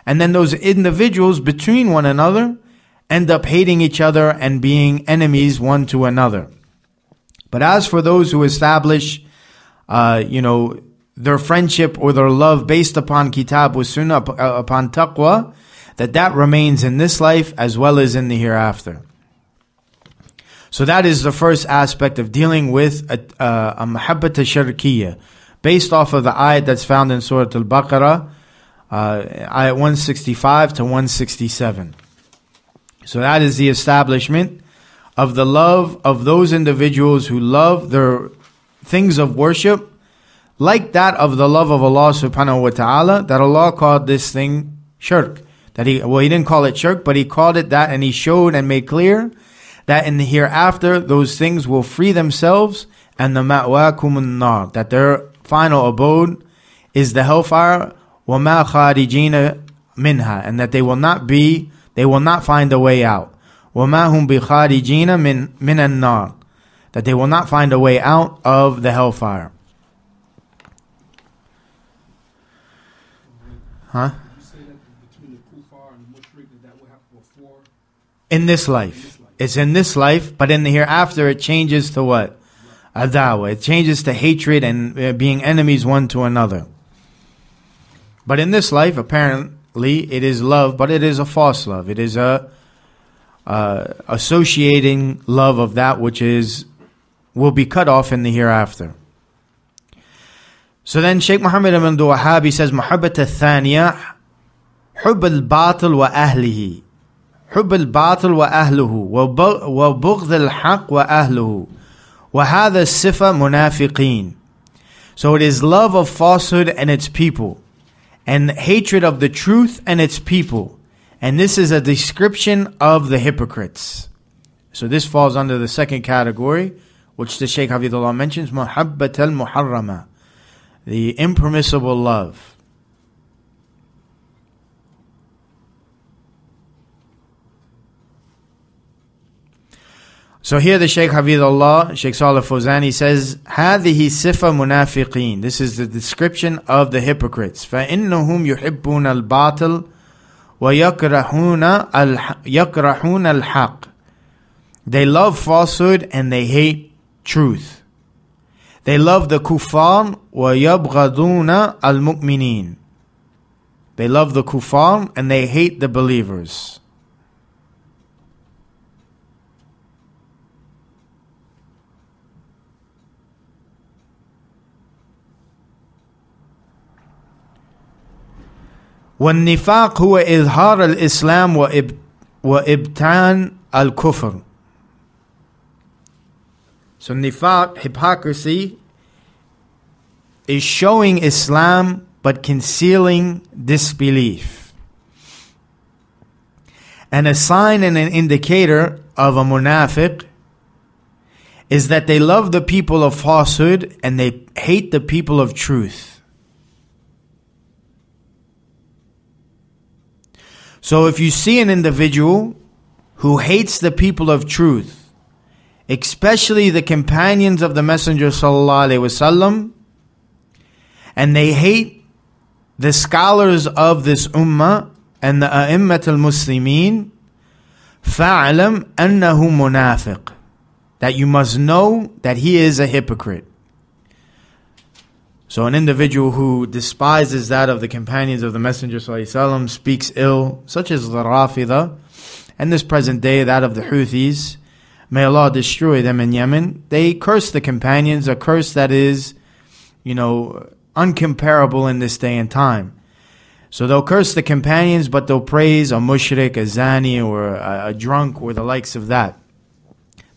And then those individuals between one another end up hating each other and being enemies one to another. But as for those who establish their friendship or their love based upon Kitab wa Sunnah, upon taqwa, that remains in this life as well as in the hereafter. So that is the first aspect of dealing with a mahabbat al-shirkiyya, based off of the ayat that's found in Surah al-Baqarah, ayat 165 to 167. So that is the establishment of the love of those individuals who love their things of worship, like that of the love of Allah subhanahu wa ta'ala, that Allah called this thing shirk. He didn't call it shirk, but He called it that, and He showed and made clear that in the hereafter, those things will free themselves, and the ma'wakumun nar, that their final abode is the hellfire, وَمَا خَارِجِينَ minha, and that they will not find a way out. وَمَا هُمْ بِخَارِجِينَ مِنَ النَّارِ, that they will not find a way out of the hellfire. Huh? Did you say that between the kuffar and the mushrik, that will happen before? In this life. It's in this life, but in the hereafter it changes to what? Adawa. It changes to hatred and being enemies one to another. But in this life, apparently, it is love, but it is a false love. It is a associating love of that which will be cut off in the hereafter. So then Shaykh Muhammad ibn Abdul-Wahhab, he says, محبة الثانية حب الباطل وأهله حب الباطل وأهله وبغض الحق وأهله وهذا الصفة منافقين. So it is love of falsehood and its people, and hatred of the truth and its people. And this is a description of the hypocrites. So this falls under the second category, which the Shaykh Hafidhullah mentions, محبة المحرمة, the impermissible love. So here the Shaykh Hafidhullah, Shaykh Saalih al-Fawzan, he says, هذه صفة منافقين. This is the description of the hypocrites. فإنهم يحبون الباطل وَيَكْرَهُونَ الْحَقِّ. They love falsehood and they hate truth. They love the kuffar. وَيَبْغَضُونَ الْمُؤْمِنِينَ. They love the kuffar and they hate the believers. والنفاق هو إظهار الإسلام وإبطان الكفر. So nifaq, hypocrisy, is showing Islam but concealing disbelief. And a sign and an indicator of a munafiq is that they love the people of falsehood and they hate the people of truth. So if you see an individual who hates the people of truth, especially the companions of the Messenger sallallahu alaihi wasallam, and they hate the scholars of this ummah and the a'immat al-muslimin, fa'alam annahu munafiq, that you must know that he is a hypocrite. So an individual who despises that of the companions of the Messenger ﷺ, speaks ill, such as the Rafidah, and this present day that of the Houthis, may Allah destroy them in Yemen. They curse the companions, a curse that is, uncomparable in this day and time. So they'll curse the companions, but they'll praise a mushrik, a zani, or a drunk, or the likes of that.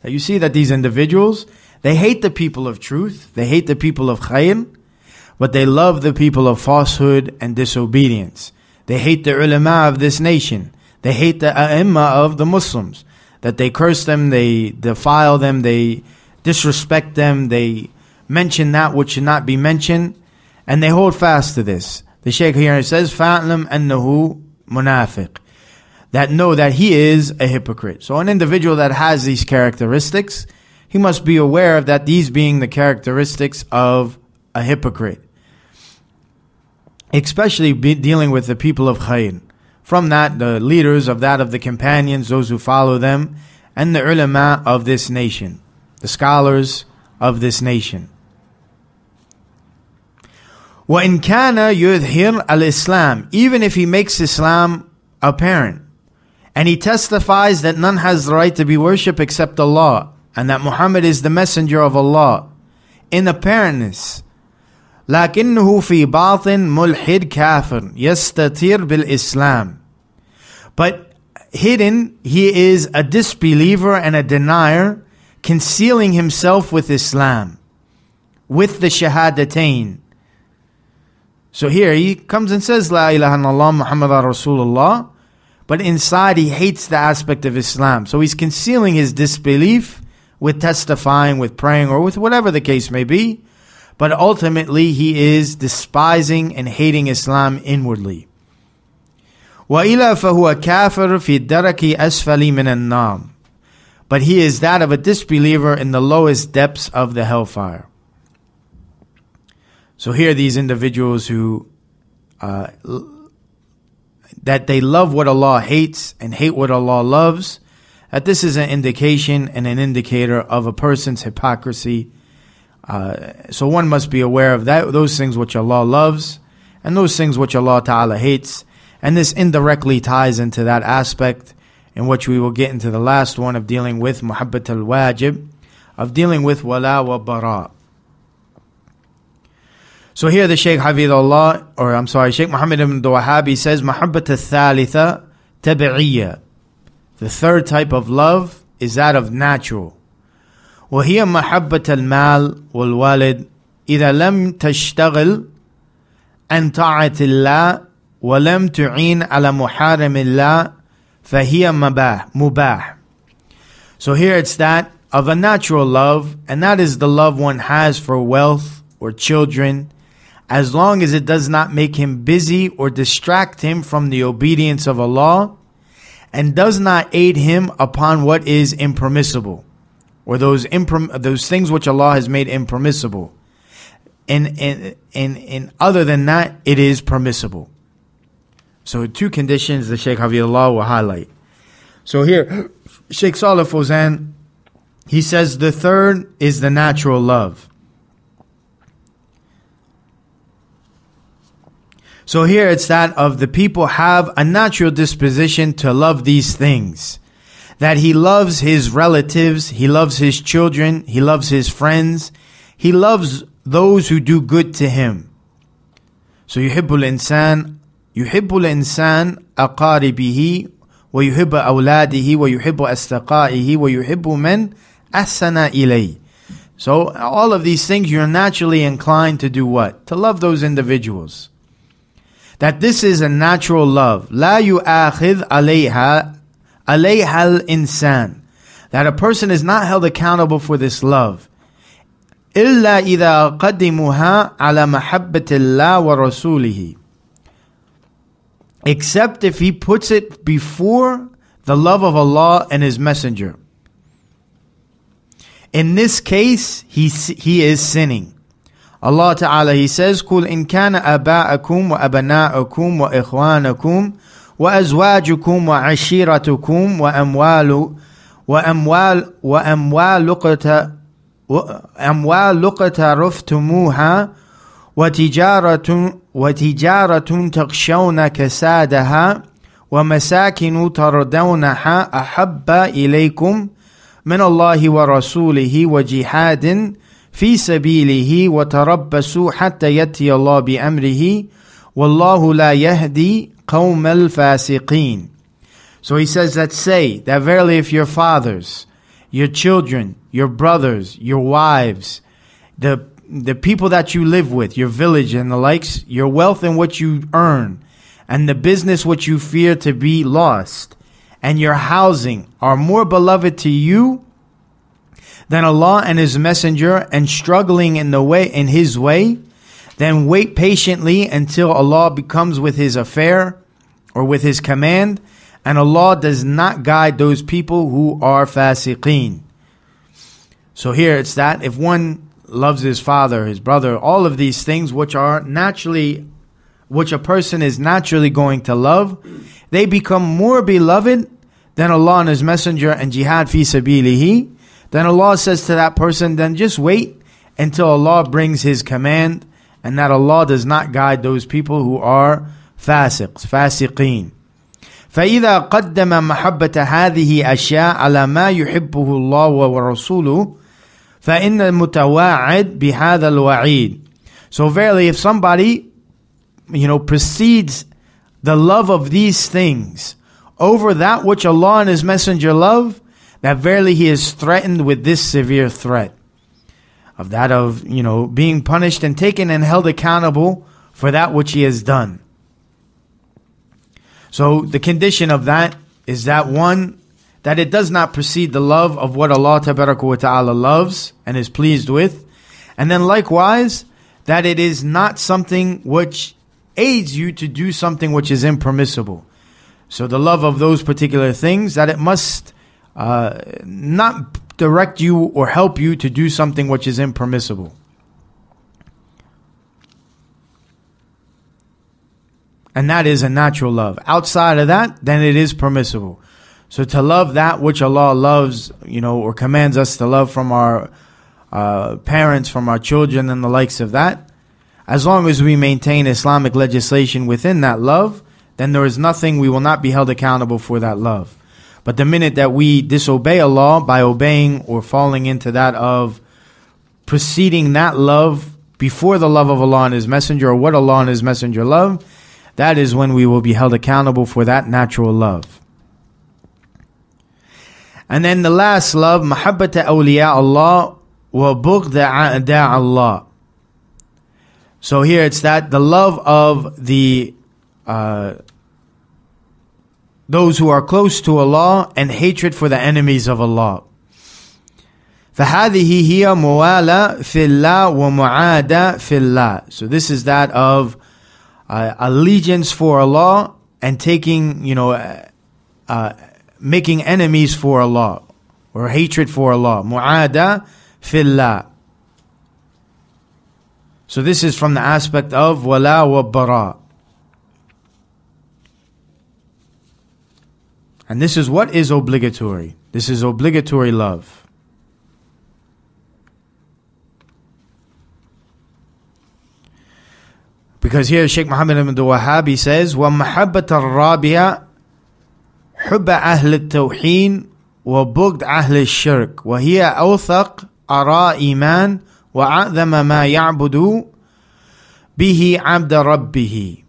Now you see that these individuals, they hate the people of truth, they hate the people of khayr, but they love the people of falsehood and disobedience. They hate the ulama of this nation. They hate the a'imma of the Muslims. That they curse them, they defile them, they disrespect them, they mention that which should not be mentioned, and they hold fast to this. The Shaykh here says, فَاعْلَمْ أَنَّهُ مُنَافِقٌ. That know that he is a hypocrite. So an individual that has these characteristics, he must be aware of that, these being the characteristics of a hypocrite. Especially dealing with the people of khayr. From that, the leaders of the companions, those who follow them, and the ulama of this nation, the scholars of this nation. وَإِنْ كَانَ يُظْهِرْ الْإِسْلَامِ. Even if he makes Islam apparent, and he testifies that none has the right to be worshipped except Allah, and that Muhammad is the messenger of Allah, in apparentness, لكنه في باطن ملحد كافر يستتر بالإسلام. But hidden, he is a disbeliever and a denier, concealing himself with Islam, with the shahadatain. So here he comes and says, La ilaha illallah Muhammadan Rasulullah, but inside he hates the aspect of Islam. So he's concealing his disbelief with testifying, with praying, or with whatever the case may be. But ultimately he is despising and hating Islam inwardly. وَإِلَا فَهُوَ كَافِرٌ فِي الدَّرَكِ أَسْفَلِ مِنَ النَّارِ. But he is that of a disbeliever in the lowest depths of the hellfire. So here these individuals who, that they love what Allah hates and hate what Allah loves, that this is an indication and an indicator of a person's hypocrisy. So one must be aware of that, those things which Allah loves and those things which Allah Ta'ala hates. And this indirectly ties into that aspect in which we will get into the last one of dealing with muhabbat al-wajib, of dealing with wala wa bara. So here the Shaykh Shaykh Muhammad ibn Abdul-Wahhab, he says, muhabbat al-thalitha tabi'iyya. The third type of love is that of natural. وهي محبة المال والوالد إذا لم تشتغل عن طاعة الله ولم تعين على محارم الله فهي مباح. So here it's that of a natural love, and that is the love one has for wealth or children, as long as it does not make him busy or distract him from the obedience of Allah, and does not aid him upon what is impermissible, or those things which Allah has made impermissible. In other than that, it is permissible. So 2 conditions the Shaykh Hafidhullah will highlight. So here, Shaykh Saalih Al-Fawzan, he says the third is the natural love. So here it's that of the people have a natural disposition to love these things. That he loves his relatives, he loves his children, he loves his friends, he loves those who do good to him. So يحب الإنسان أقاربه ويحب أولاده ويحب أصدقائه ويحب من أحسن إليه. So all of these things you're naturally inclined to do what? To love those individuals. That this is a natural love. لا يؤاخذ عليها الإنسان. That a person is not held accountable for this love. إلا إذا قدمها على محبة الله ورسوله. Except if he puts it before the love of Allah and His Messenger. In this case, he is sinning. Allah Ta'ala, He says, قُلْ إِنْ كَانَ أَبَاءَكُمْ وَأَبْنَاءَكُمْ وَإِخْوَانَكُمْ وَأَزْوَاجُكُمْ وَعَشِيرَتُكُمْ وَأَمْوَالُ اقْتَرَفْتُمُوهَا وتجارة تخشون كسادها ومساكن ترضونها أحب إليكم من الله ورسوله وجهاد في سبيله وتربصوا حتى يأتي الله بأمره والله لا يهدي قوم الفاسقين. So he says that say that verily if your fathers, your children, your brothers, your wives, the people that you live with, your village and the likes, your wealth and what you earn, and the business which you fear to be lost, and your housing are more beloved to you than Allah and His Messenger, and struggling in His way, then wait patiently until Allah becomes with His affair or with His command, and Allah does not guide those people who are fasiqeen. So here it's that if one loves his father, his brother, all of these things which a person is naturally going to love, they become more beloved than Allah and His Messenger and jihad fi sabilihi. Then Allah says to that person, then just wait until Allah brings His command, and that Allah does not guide those people who are fasiqeen. فإذا قدم محبة هذه أشياء على ما يحبه الله ورسوله فإن المتواعد بهذا الوعيد. So verily, if somebody, precedes the love of these things over that which Allah and His Messenger love, that verily he is threatened with this severe threat of that of, being punished and taken and held accountable for that which he has done. So the condition of that is that one, that it does not precede the love of what Allah Tabaraka wa Ta'ala loves and is pleased with. And then likewise, that it is not something which aids you to do something which is impermissible. So the love of those particular things, that it must not direct you or help you to do something which is impermissible. And that is a natural love. Outside of that, then it is permissible. So to love that which Allah loves, or commands us to love from our parents, from our children and the likes of that, as long as we maintain Islamic legislation within that love, then there is nothing, we will not be held accountable for that love. But the minute that we disobey Allah by obeying or falling into that of preceding that love before the love of Allah and His Messenger, or what Allah and His Messenger love, that is when we will be held accountable for that natural love. And then the last love, mahabbata awliya Allah wa bughda a'da Allah. So here it's that the love of the those who are close to Allah and hatred for the enemies of Allah. فهذه هي موالة في الله ومعادة في الله. So this is that of allegiance for Allah and taking, making enemies for Allah, or hatred for Allah. Mu'ada fillah. So this is from the aspect of wala wa bara. And this is what is obligatory. This is obligatory love. Because here Shaykh Muhammad ibn Abdul-Wahhab, he says, وَمَحَبَّةَ الرَّابِعَ حُبَّ أَهْلِ التَّوْحِيدِ وَبُغْض أَهْلِ الشِّرْكِ وَهِيَ أَوْثَقْ أَرَاءِ إِيمَانِ وَأَعْظَمَ مَا يَعْبُدُ بِهِ عَبْدَ رَبِّهِ.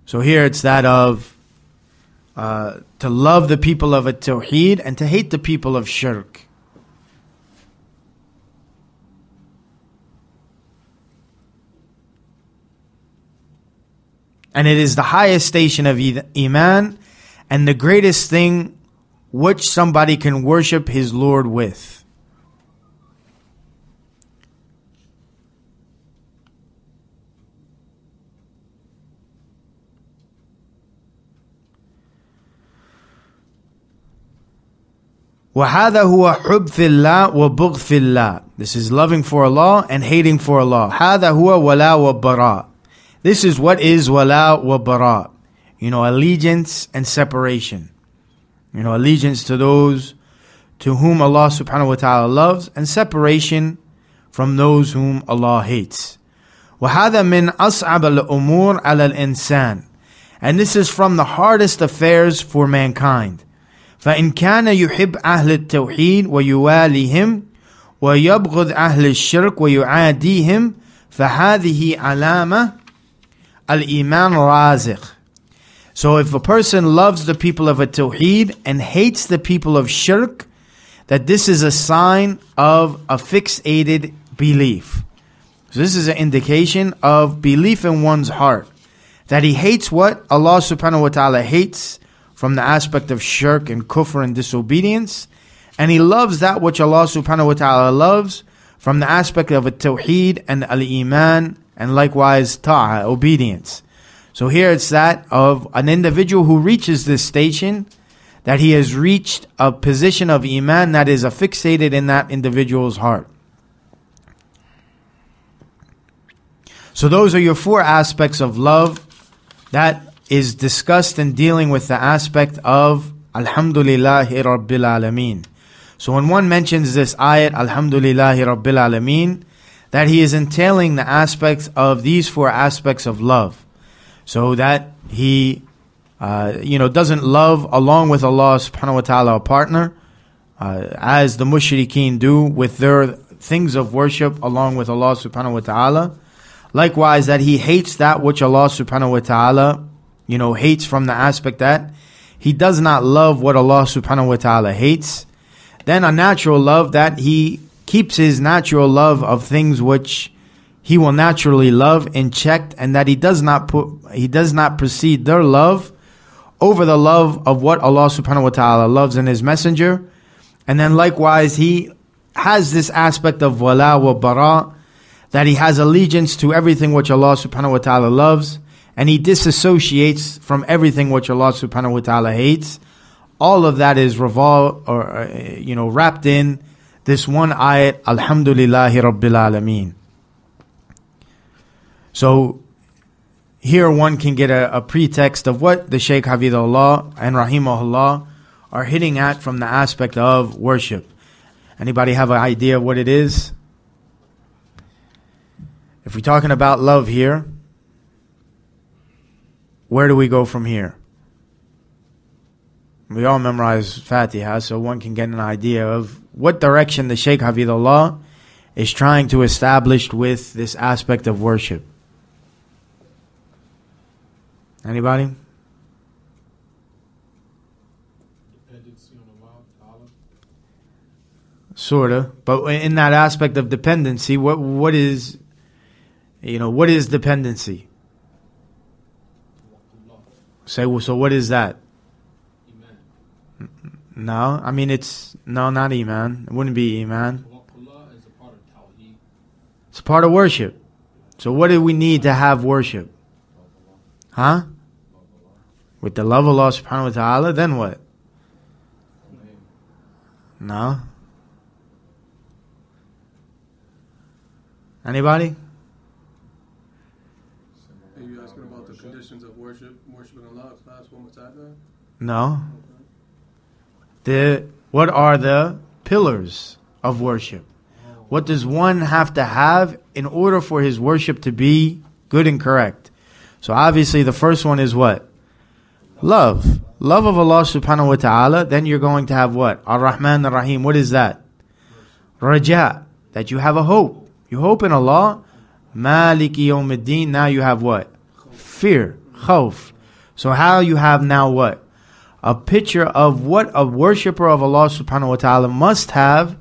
So here it's that of to love the people of At-Tawheed and to hate the people of Shirk. And it is the highest station of Iman and the greatest thing which somebody can worship his Lord with. وَهَذَا هُوَ حُبْ فِي اللَّهِ وَبُغْض فِي اللَّهِ. This is loving for Allah and hating for Allah. هَذَا هُوَ وَلَا وَبَرَاء. This is what is wala wa bara. Allegiance and separation. Allegiance to those to whom Allah subhanahu wa ta'ala loves, and separation from those whom Allah hates. وَهَذَا مِنْ أَصْعَبَ الْأُمُورِ عَلَى الْإِنسَانِ. And this is from the hardest affairs for mankind. فَإِنْ كَانَ يُحِبْ أَهْلِ التَّوْحِيدِ وَيُوَالِهِمْ وَيَبْغِضْ أَهْلِ الشِّرْكِ وَيُعَادِيهِمْ فَهَذِهِ عَلَامَةٌ al-iman razikh. So if a person loves the people of At-Tawheed and hates the people of Shirk, that this is a sign of a fixated belief. So this is an indication of belief in one's heart, that he hates what Allah subhanahu wa ta'ala hates from the aspect of shirk and kufr and disobedience, and he loves that which Allah subhanahu wa ta'ala loves from the aspect of At-Tawheed and Al-Iman, and likewise ta'ah, obedience. So here it's that of an individual who reaches this station, that he has reached a position of iman that is affixated in that individual's heart. So those are your four aspects of love that is discussed in dealing with the aspect of Alhamdulillahi Rabbil Alameen. So when one mentions this ayat, Alhamdulillahi Rabbil Alameen, that he is entailing the aspects of these four aspects of love. So that he, doesn't love along with Allah subhanahu wa ta'ala a partner, as the mushrikeen do with their things of worship along with Allah subhanahu wa ta'ala. Likewise, that he hates that which Allah subhanahu wa ta'ala, hates from the aspect that he does not love what Allah subhanahu wa ta'ala hates. Then a natural love, that he keeps his natural love of things which he will naturally love in check, and that he does not precede their love over the love of what Allah subhanahu wa ta'ala loves in his messenger. And then likewise he has this aspect of wala wa bara, that he has allegiance to everything which Allah subhanahu wa ta'ala loves, and he disassociates from everything which Allah subhanahu wa ta'ala hates. All of that is wrapped in this one ayat, Alhamdulillahi Rabbil Alameen. So here one can get a pretext of what the Shaykh Hafidhullah and Rahimahullah are hitting at from the aspect of worship. Anybody have an idea of what it is? If we're talking about love here, where do we go from here? We all memorize Fatihah, so one can get an idea of what direction the Shaykh Hafidhullah is trying to establish with this aspect of worship. Anybody? Dependency on Allah. Sorta, but in that aspect of dependency, what is dependency? So what is that? No, I mean not Iman. It wouldn't be Iman. It's a part of worship. So what do we need to have worship? Huh? With the love of Allah subhanahu wa ta'ala, then what? No? Anybody? Are you asking about the conditions of worship? outside that? No. What are the pillars of worship? What does one have to have in order for his worship to be good and correct? So obviously the first one is what? Love. Love of Allah subhanahu wa ta'ala. Then you're going to have what? Ar-Rahman Ar-Rahim. What is that? Raja. That you have a hope. You hope in Allah. Maliki Yawmiddin. Now you have what? Fear. Khawf. So how you have now what? A picture of what a worshipper of Allah subhanahu wa ta'ala must have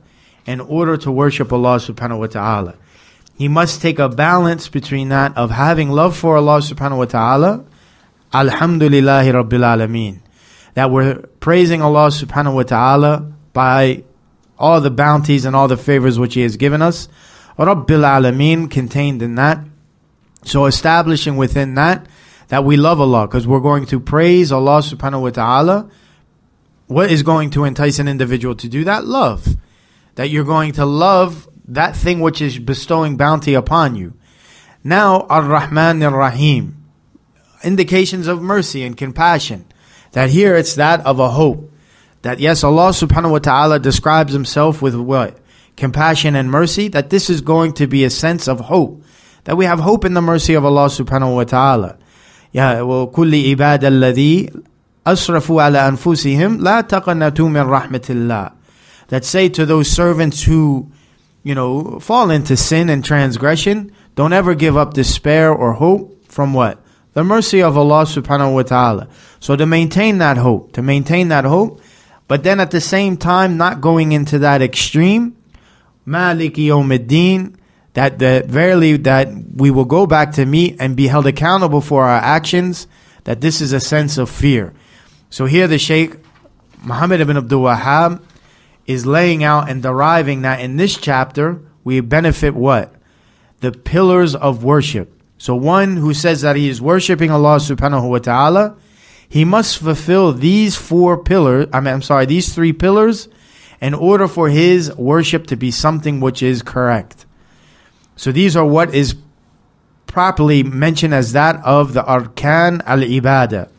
in order to worship Allah subhanahu wa ta'ala. He must take a balance between that of having love for Allah subhanahu wa ta'ala. Alhamdulillahi Rabbil Alameen. That we're praising Allah subhanahu wa ta'ala by all the bounties and all the favors which He has given us. Rabbil Alameen contained in that. So establishing within that we love Allah, because we're going to praise Allah subhanahu wa ta'ala. What is going to entice an individual to do that? Love. That you're going to love that thing which is bestowing bounty upon you. Now, Ar-Rahman Ar-Rahim. Indications of mercy and compassion. That here it's that of a hope. That yes, Allah subhanahu wa ta'ala describes Himself with what? Compassion and mercy. That this is going to be a sense of hope. That we have hope in the mercy of Allah subhanahu wa ta'ala. Ya وَكُلِّ عِبَادَ الَّذِي أَسْرَفُوا عَلَى أَنفُسِهِمْ لَا تَقَنَّطُوا مِنْ رَحْمَةِ اللَّهِ. That say to those servants who, fall into sin and transgression, don't ever give up despair or hope from what? The mercy of Allah subhanahu wa ta'ala. So to maintain that hope, but then at the same time not going into that extreme, Maliki Yawmiddin, that verily that we will go back to meet and be held accountable for our actions, that this is a sense of fear. So here the Shaykh Muhammad ibn Abdul-Wahhab is laying out and deriving that in this chapter we benefit what? The pillars of worship. So one who says that he is worshipping Allah subhanahu wa ta'ala, he must fulfill these three pillars in order for his worship to be something which is correct. So these are what is properly mentioned as that of the Arkan al-Ibadah.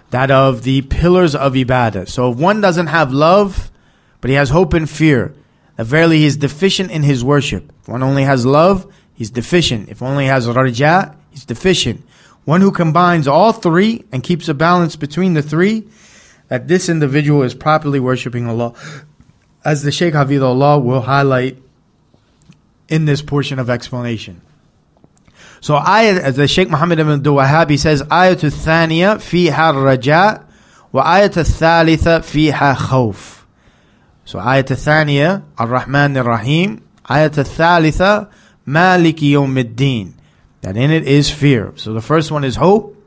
That of the pillars of Ibadah. So if one doesn't have love, but he has hope and fear, that verily he is deficient in his worship. If one only has love, he's deficient. If only has raja, he's deficient. One who combines all three and keeps a balance between the three, that this individual is properly worshipping Allah. As the Shaykh Hafidhullah will highlight in this portion of explanation. So as the Shaykh Muhammad ibn Abdul-Wahhab, he says, Ayatul Thaniya fiha raja wa ayatul Thalitha fiha khawf. So Ayatul Thaniya, Ar-Rahman Ar-Rahim. Ayatul Thalitha, Maliki Yawmiddin. That in it is fear. So the first one is hope.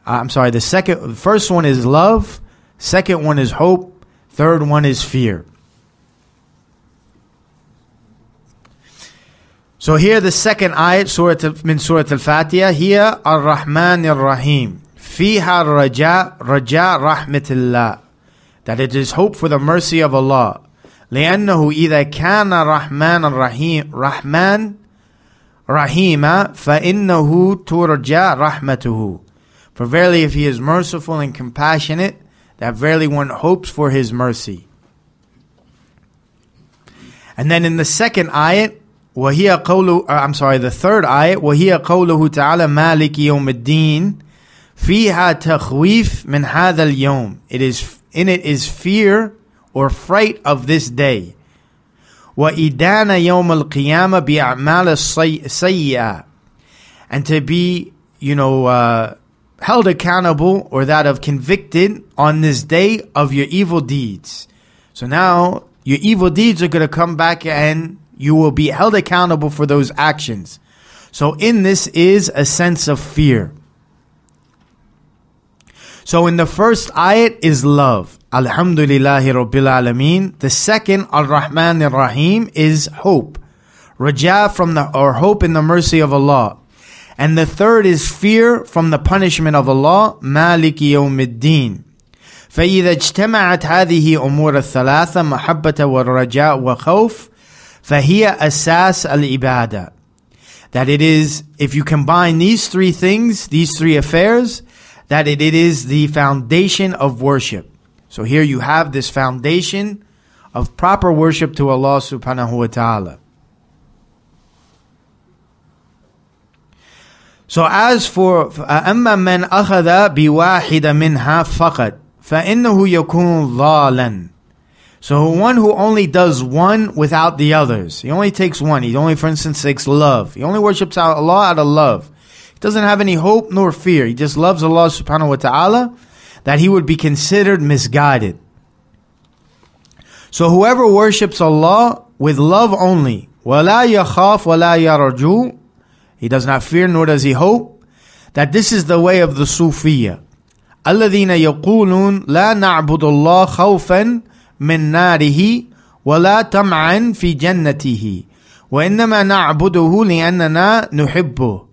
The first one is love. Second one is hope. Third one is fear. So here the second ayat, Surah al Fatihah, here Ar-Rahman Ar-Rahim. Fiha raja rahmatillah. That it is hope for the mercy of Allah. لأنه إذا كان رحمن رحيما فإنه ترجى رحمته. For verily if He is merciful and compassionate, that verily one hopes for His mercy. And then in the second ayat, the third ayat, وهي قوله تعالى مالك يوم الدين فيها تخويف من هذا اليوم. In it is fear or fright of this day. وإدانة يوم القيامة بأعمال السيئة. And to be, held accountable, or that of convicted on this day of your evil deeds. So now your evil deeds are going to come back and you will be held accountable for those actions. So in this is a sense of fear. So in the first ayat is love. Alhamdulillahi Rabbil Alameen. The second, Ar-Rahman Ar-Rahim, is hope. Raja or hope in the mercy of Allah. And the third is fear from the punishment of Allah. Maliki Yawmiddin. فإذا اجتمعت هذه أمور الثلاثة محبة والرجاء وخوف فهي أساس العبادة. That it is, if you combine these three things, these three affairs, that it is the foundation of worship. So here you have this foundation of proper worship to Allah subhanahu wa ta'ala. So as for أَمَّا مَنْ أَخَذَ بِوَاحِدَ مِنْهَا فَقَدْ فَإِنَّهُ يَكُونُ ضَالًا. So one who only does one without the others. He only takes one. He only, for instance, takes love. He only worships Allah out of love. He doesn't have any hope nor fear. He just loves Allah subhanahu wa ta'ala, that he would be considered misguided. So whoever worships Allah with love only, وَلَا يَخَافْ وَلَا يَرْجُو, he does not fear nor does he hope, that this is the way of the Sufiya. الَّذِينَ يَقُولُونَ لَا نَعْبُدُ اللَّهَ خَوْفًا مِنْ نَارِهِ وَلَا تَمْعًا فِي جَنَّتِهِ وَإِنَّمَا نَعْبُدُهُ لِأَنَّنَا نُحِبُّهُ.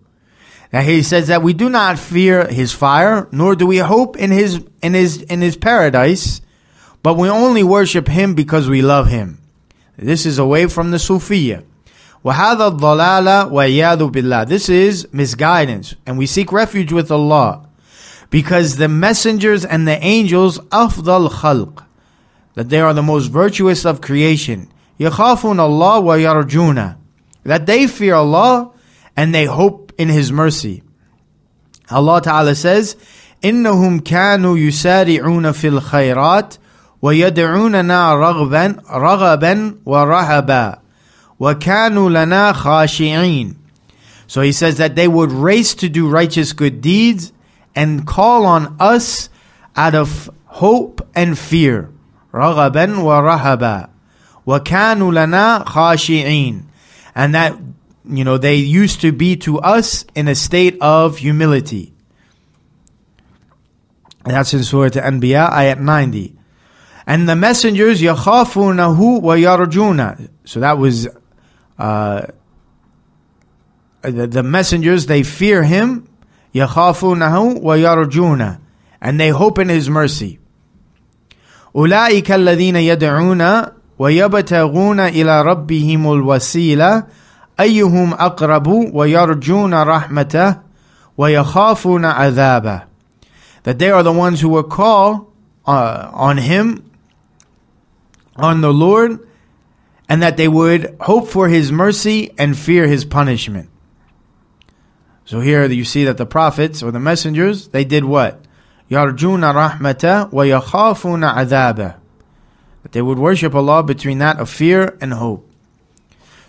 Now he says that we do not fear his fire, nor do we hope in his paradise, but we only worship him because we love him. This is away from the Sufiya. وَهَذَا الضَّلَالَ وَإِيَاذُ بِاللَّهِ. This is misguidance, and we seek refuge with Allah, because the messengers and the angels, أفضل خلق, that they are the most virtuous of creation. يَخَافُونَ اللَّهَ وَيَرْجُونَ, that they fear Allah and they hope in His mercy. Allah Ta'ala says, إِنَّهُمْ كَانُوا يُسَارِعُونَ فِي الْخَيْرَاتِ وَيَدْعُونَنَا رَغَبًا وَرَهَبًا وَكَانُوا لَنَا خَاشِعِينَ. So he says that they would race to do righteous good deeds and call on us out of hope and fear. رَغَبًا وَرَهَبًا وَكَانُوا لَنَا خَاشِعِينَ. And that, they used to be to us in a state of humility. And that's in Surah Al-Anbiya, ayat 90. And the messengers, يَخَافُونَهُ وَيَرْجُونَ. So that was the messengers, they fear him. يَخَافُونَهُ وَيَرْجُونَ. And they hope in his mercy. أُولَٰئِكَ الَّذِينَ يَدْعُونَ وَيَبْتَغُونَ إِلَىٰ رَبِّهِمُ الْوَسِيلَةَ أَيُّهُمْ أَقْرَبُ وَيَرْجُونَ رَحْمَتَهُ وَيَخَافُونَ عَذَابَهُ. That they are the ones who will call on him, on the Lord, and that they would hope for his mercy and fear his punishment. So here you see that the prophets or the messengers, they did what? يَرْجُونَ رَحْمَتَهُ وَيَخَافُونَ عَذَابَهُ. That they would worship Allah between that of fear and hope.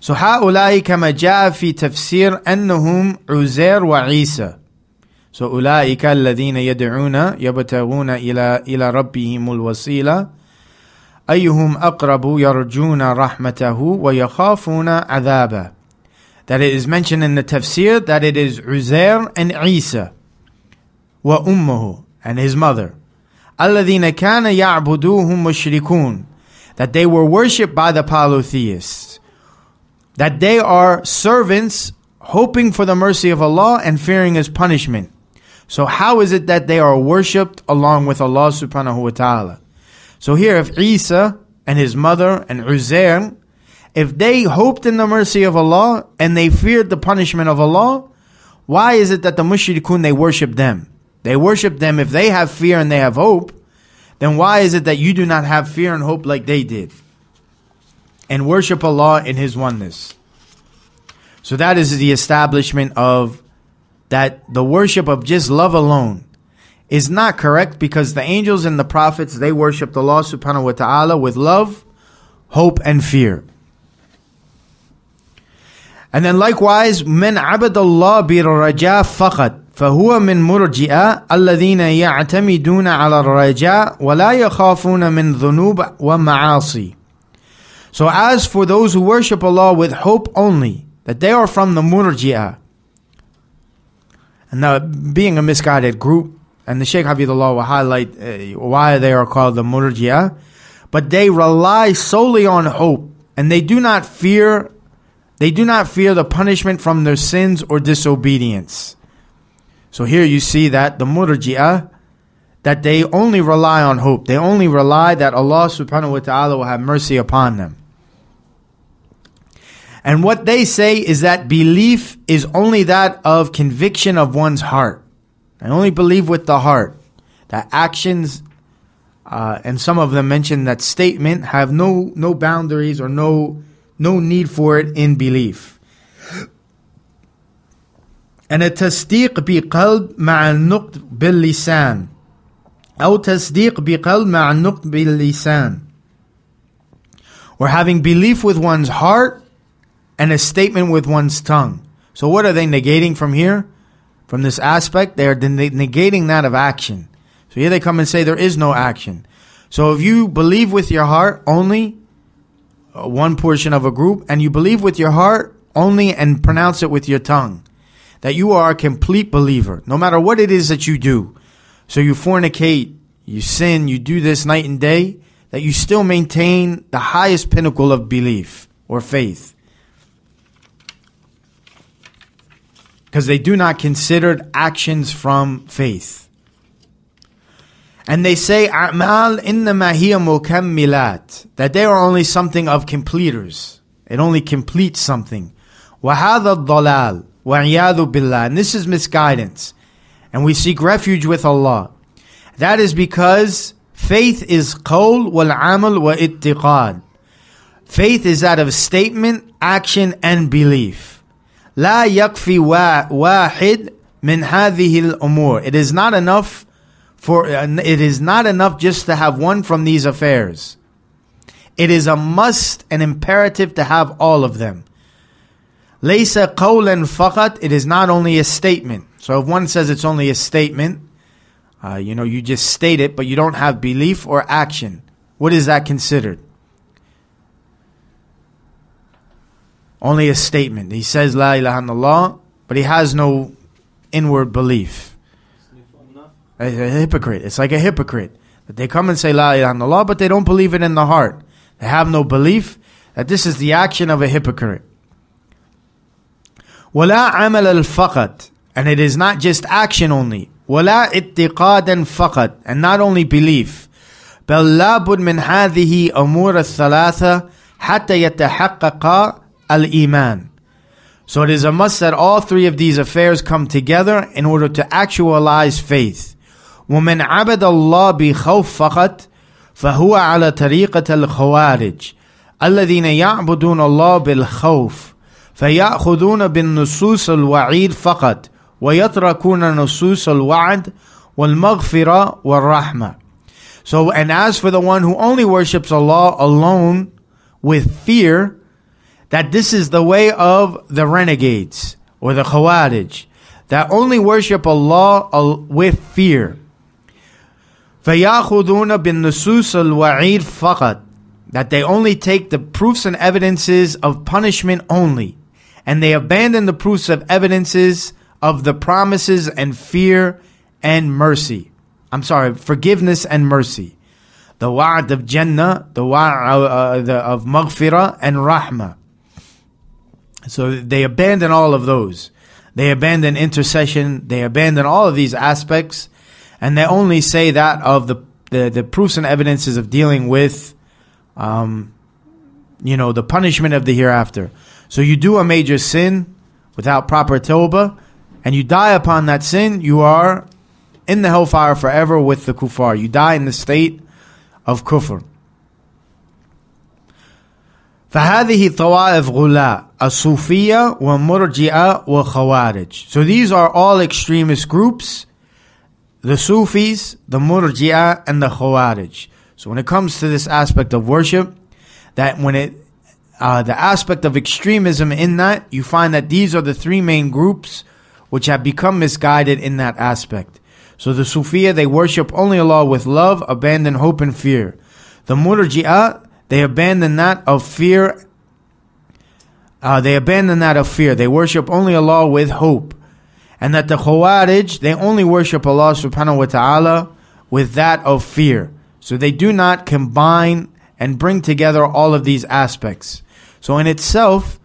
So هؤلاء كما جاء في تفسير أنهم عزير وعيسى. So أولئك الذين يدعون يبتغون إلى ربهم الوسيلة أيهم أقرب يرجون رحمته ويخافون عذابه. That it is mentioned in the tafsir that it is Uzair and Isa وأمه and his mother. الذين كان يعبدوهم مشركون. That they were worshipped by the polytheists. That they are servants hoping for the mercy of Allah and fearing His punishment. So how is it that they are worshipped along with Allah subhanahu wa ta'ala? So here, if Isa and his mother and Uzair, if they hoped in the mercy of Allah and they feared the punishment of Allah, why is it that the mushrikun, they worship them? They worship them. If they have fear and they have hope, then why is it that you do not have fear and hope like they did? And worship Allah in His oneness. So that is the establishment of that the worship of just love alone is not correct, because the angels and the prophets, they worshipped Allah subhanahu wa ta'ala with love, hope and fear. And then likewise, من عبد الله بالرجاء فقط فهو من مرجئة الذين يعتمدون على الرجاء ولا يخافون من ذنوب ومعاصي. So as for those who worship Allah with hope only, that they are from the murji'ah. And now, being a misguided group, and the Shaykh Hafidhullah will highlight why they are called the murji'ah, but they rely solely on hope, and they do not fear the punishment from their sins or disobedience. So here you see that the murji'ah, that they only rely on hope. They only rely that Allah subhanahu wa ta'ala will have mercy upon them. And what they say is that belief is only that of conviction of one's heart. I only believe with the heart. That actions, and some of them mention that statement, have no boundaries or no need for it in belief. And a tasdeeq biqalb ma'a nuqt bil lisan. أو تصديق بقلب مع النطق باللسان. Or having belief with one's heart and a statement with one's tongue. So what are they negating from here? From this aspect, they are negating that of action. So here they come and say there is no action. So if you believe with your heart only, one portion of a group, and you believe with your heart only and pronounce it with your tongue, that you are a complete believer, no matter what it is that you do. So you fornicate, you sin, you do this night and day, that you still maintain the highest pinnacle of belief or faith. Because they do not consider actions from faith. And they say, أَعْمَالٍ إِنَّمَا هِيَ مُكَمِّلَاتٍ, that they are only something of completers. It only completes something. وَهَذَا الضَّلَالِ وَعِيَاذُ بِاللَّهِ. And this is misguidance. And we seek refuge with Allah. That is because faith is qawl wal amal wa ittiqad. Faith is that of statement, action, and belief. La yakfi wahid min hadhihi al-umur. It is not enough just to have one from these affairs. It is a must and imperative to have all of them. Laysa qawlan faqat. It is not only a statement. So if one says it's only a statement, you just state it, but you don't have belief or action. What is that considered? Only a statement. He says La ilaha illallah, but he has no inward belief. A hypocrite. It's like a hypocrite. That they come and say La ilaha illallah, but they don't believe it in the heart. They have no belief that this is the action of a hypocrite. وَلَا عَمَلَ الْفَقَدْ. And it is not just action only. وَلَا اتِّقَادًا فَقَدْ. And not only belief. بَلْ لَا بُدْ مِنْ هَذِهِ أَمُورَ الثَّلَاثَةِ حَتَّى يَتَحَقَّقَ الْإِيمَانِ. So it is a must that all three of these affairs come together in order to actualize faith. وَمَنْ عَبَدَ اللَّهِ بِخَوْفٍ فَقَدْ فَهُوَ عَلَى طَرِيقَةِ الْخَوَارِجِ الَّذِينَ يَعْبُدُونَ اللَّهَ بِالْخَوْفِ فَيَأْخُذُونَ بِالنُّصُوصِ الْوَعِيدِ فَقَدْ وَيَتْرَكُونَ نُصُوصَ الْوَعْدِ وَالْمَغْفِرَةِ وَالرَّحْمَةِ. So, and as for the one who only worships Allah alone with fear, that this is the way of the renegades or the Khawarij, that only worship Allah with fear. فَيَأْخُذُونَ بِالنُّصُوصِ الْوَعِيدِ فَقَدْ, that they only take the proofs and evidences of punishment only, and they abandon the proofs of evidences of the promises and fear and mercy. Forgiveness and mercy. The wa'ad of Jannah, the wa'ad of maghfirah and rahmah. So they abandon all of those. They abandon intercession. They abandon all of these aspects, and they only say that of the proofs and evidences of dealing with the punishment of the hereafter. So you do a major sin without proper tawbah, and you die upon that sin, you are in the hellfire forever with the kuffar. You die in the state of kufr. فَهَذِهِ طَوَائِفْ غُلَاء الصُّوفِيَّةِ وَمُرْجِئَةِ وَخَوَارِجِ. So these are all extremist groups, the Sufis, the Murji'ah, and the Khawarij. So when it comes to this aspect of worship, that the aspect of extremism in that, you find that these are the three main groups which have become misguided in that aspect. So the Sufiya, they worship only Allah with love, abandon hope and fear. The Murji'ah, they abandon that of fear. They worship only Allah with hope. And that the Khawarij, they only worship Allah subhanahu wa ta'ala with that of fear. So they do not combine and bring together all of these aspects. So in itself,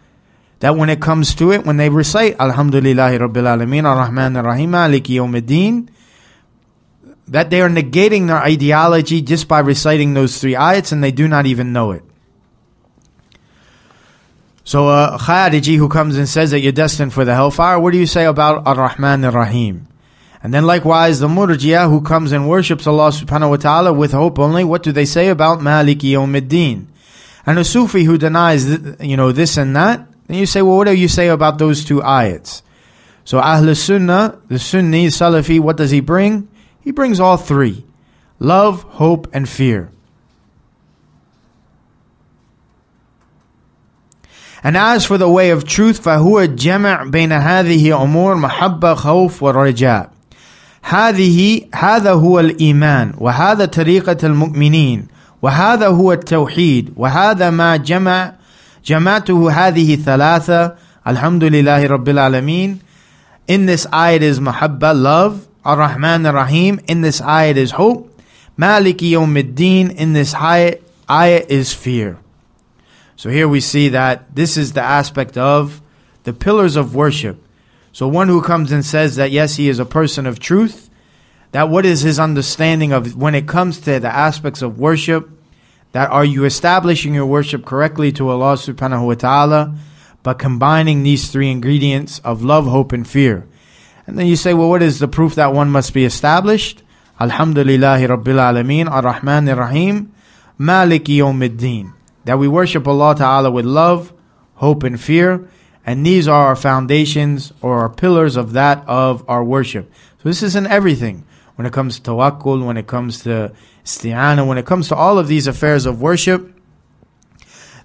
that when it comes to it, when they recite Alhamdulillahi Rabbil Alameen Ar-Rahman Ar-Rahim Maliki Yawmiddin, that they are negating their ideology just by reciting those three ayats, and they do not even know it. So a Khariji who comes and says that you're destined for the hellfire, what do you say about Ar-Rahman Ar-Rahim? And then likewise, the Murjiyah who comes and worships Allah subhanahu wa ta'ala with hope only, what do they say about Maliki Yawmiddin? And a Sufi who denies, this and that, then you say, well, what do you say about those two ayats? So Ahl Sunnah, the Sunni, Salafi, what does he bring? He brings all three: love, hope, and fear. And as for the way of truth, فَهُوَ الجمع بين هذه أمور محبة خوف ورجاء. هذا هو الإيمان، وهذا طريقة المؤمنين، وهذا هو التوحيد، وهذا ما جمعته هذه ثلاثة. الحمد لله رب العالمين. In this ayat is mahabba, love. Ar-Rahman Ar-Rahim. In this ayat is hope. Maliki Yawmiddin. In this ayat is fear. So here we see that this is the aspect of the pillars of worship. So one who comes and says that yes, he is a person of truth, that what is his understanding of when it comes to the aspects of worship, that are you establishing your worship correctly to Allah subhanahu wa ta'ala, but combining these three ingredients of love, hope, and fear. And then you say, well, what is the proof that one must be established? Alhamdulillahi Rabbil Alameen, Ar-Rahman Ar-Rahim, Maliki Yawmiddin. That we worship Allah ta'ala with love, hope, and fear. And these are our foundations or our pillars of that of our worship. So this is in everything. When it comes to tawakkul, when it comes to isti'ana, when it comes to all of these affairs of worship,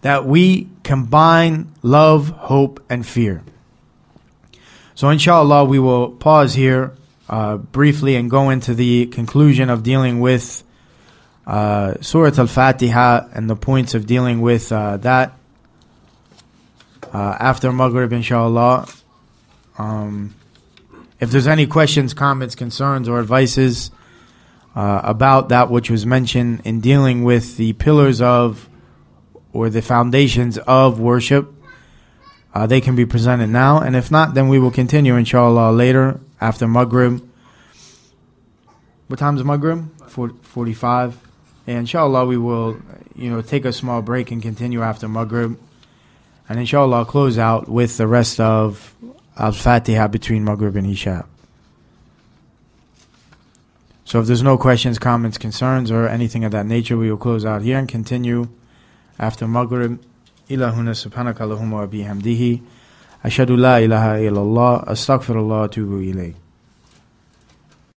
that we combine love, hope, and fear. So inshallah we will pause here briefly and go into the conclusion of dealing with Surah al Fatihah and the points of dealing with that after Maghrib, inshallah. If there's any questions, comments, concerns, or advices about that which was mentioned in dealing with the pillars of or the foundations of worship, they can be presented now. And if not, then we will continue, inshallah, later after Maghrib. What time is Maghrib? 45. And inshallah, we will, take a small break and continue after Maghrib. And inshallah, close out with the rest of Al-Fatihah between Maghrib and Isha. So if there's no questions, comments, concerns, or anything of that nature, we will close out here and continue after Maghrib. Ilahuna subhanaka Allahumma wa bihamdihi. Ashhadu la ilaha illallah. Astaghfirullah wa atubu ilayk.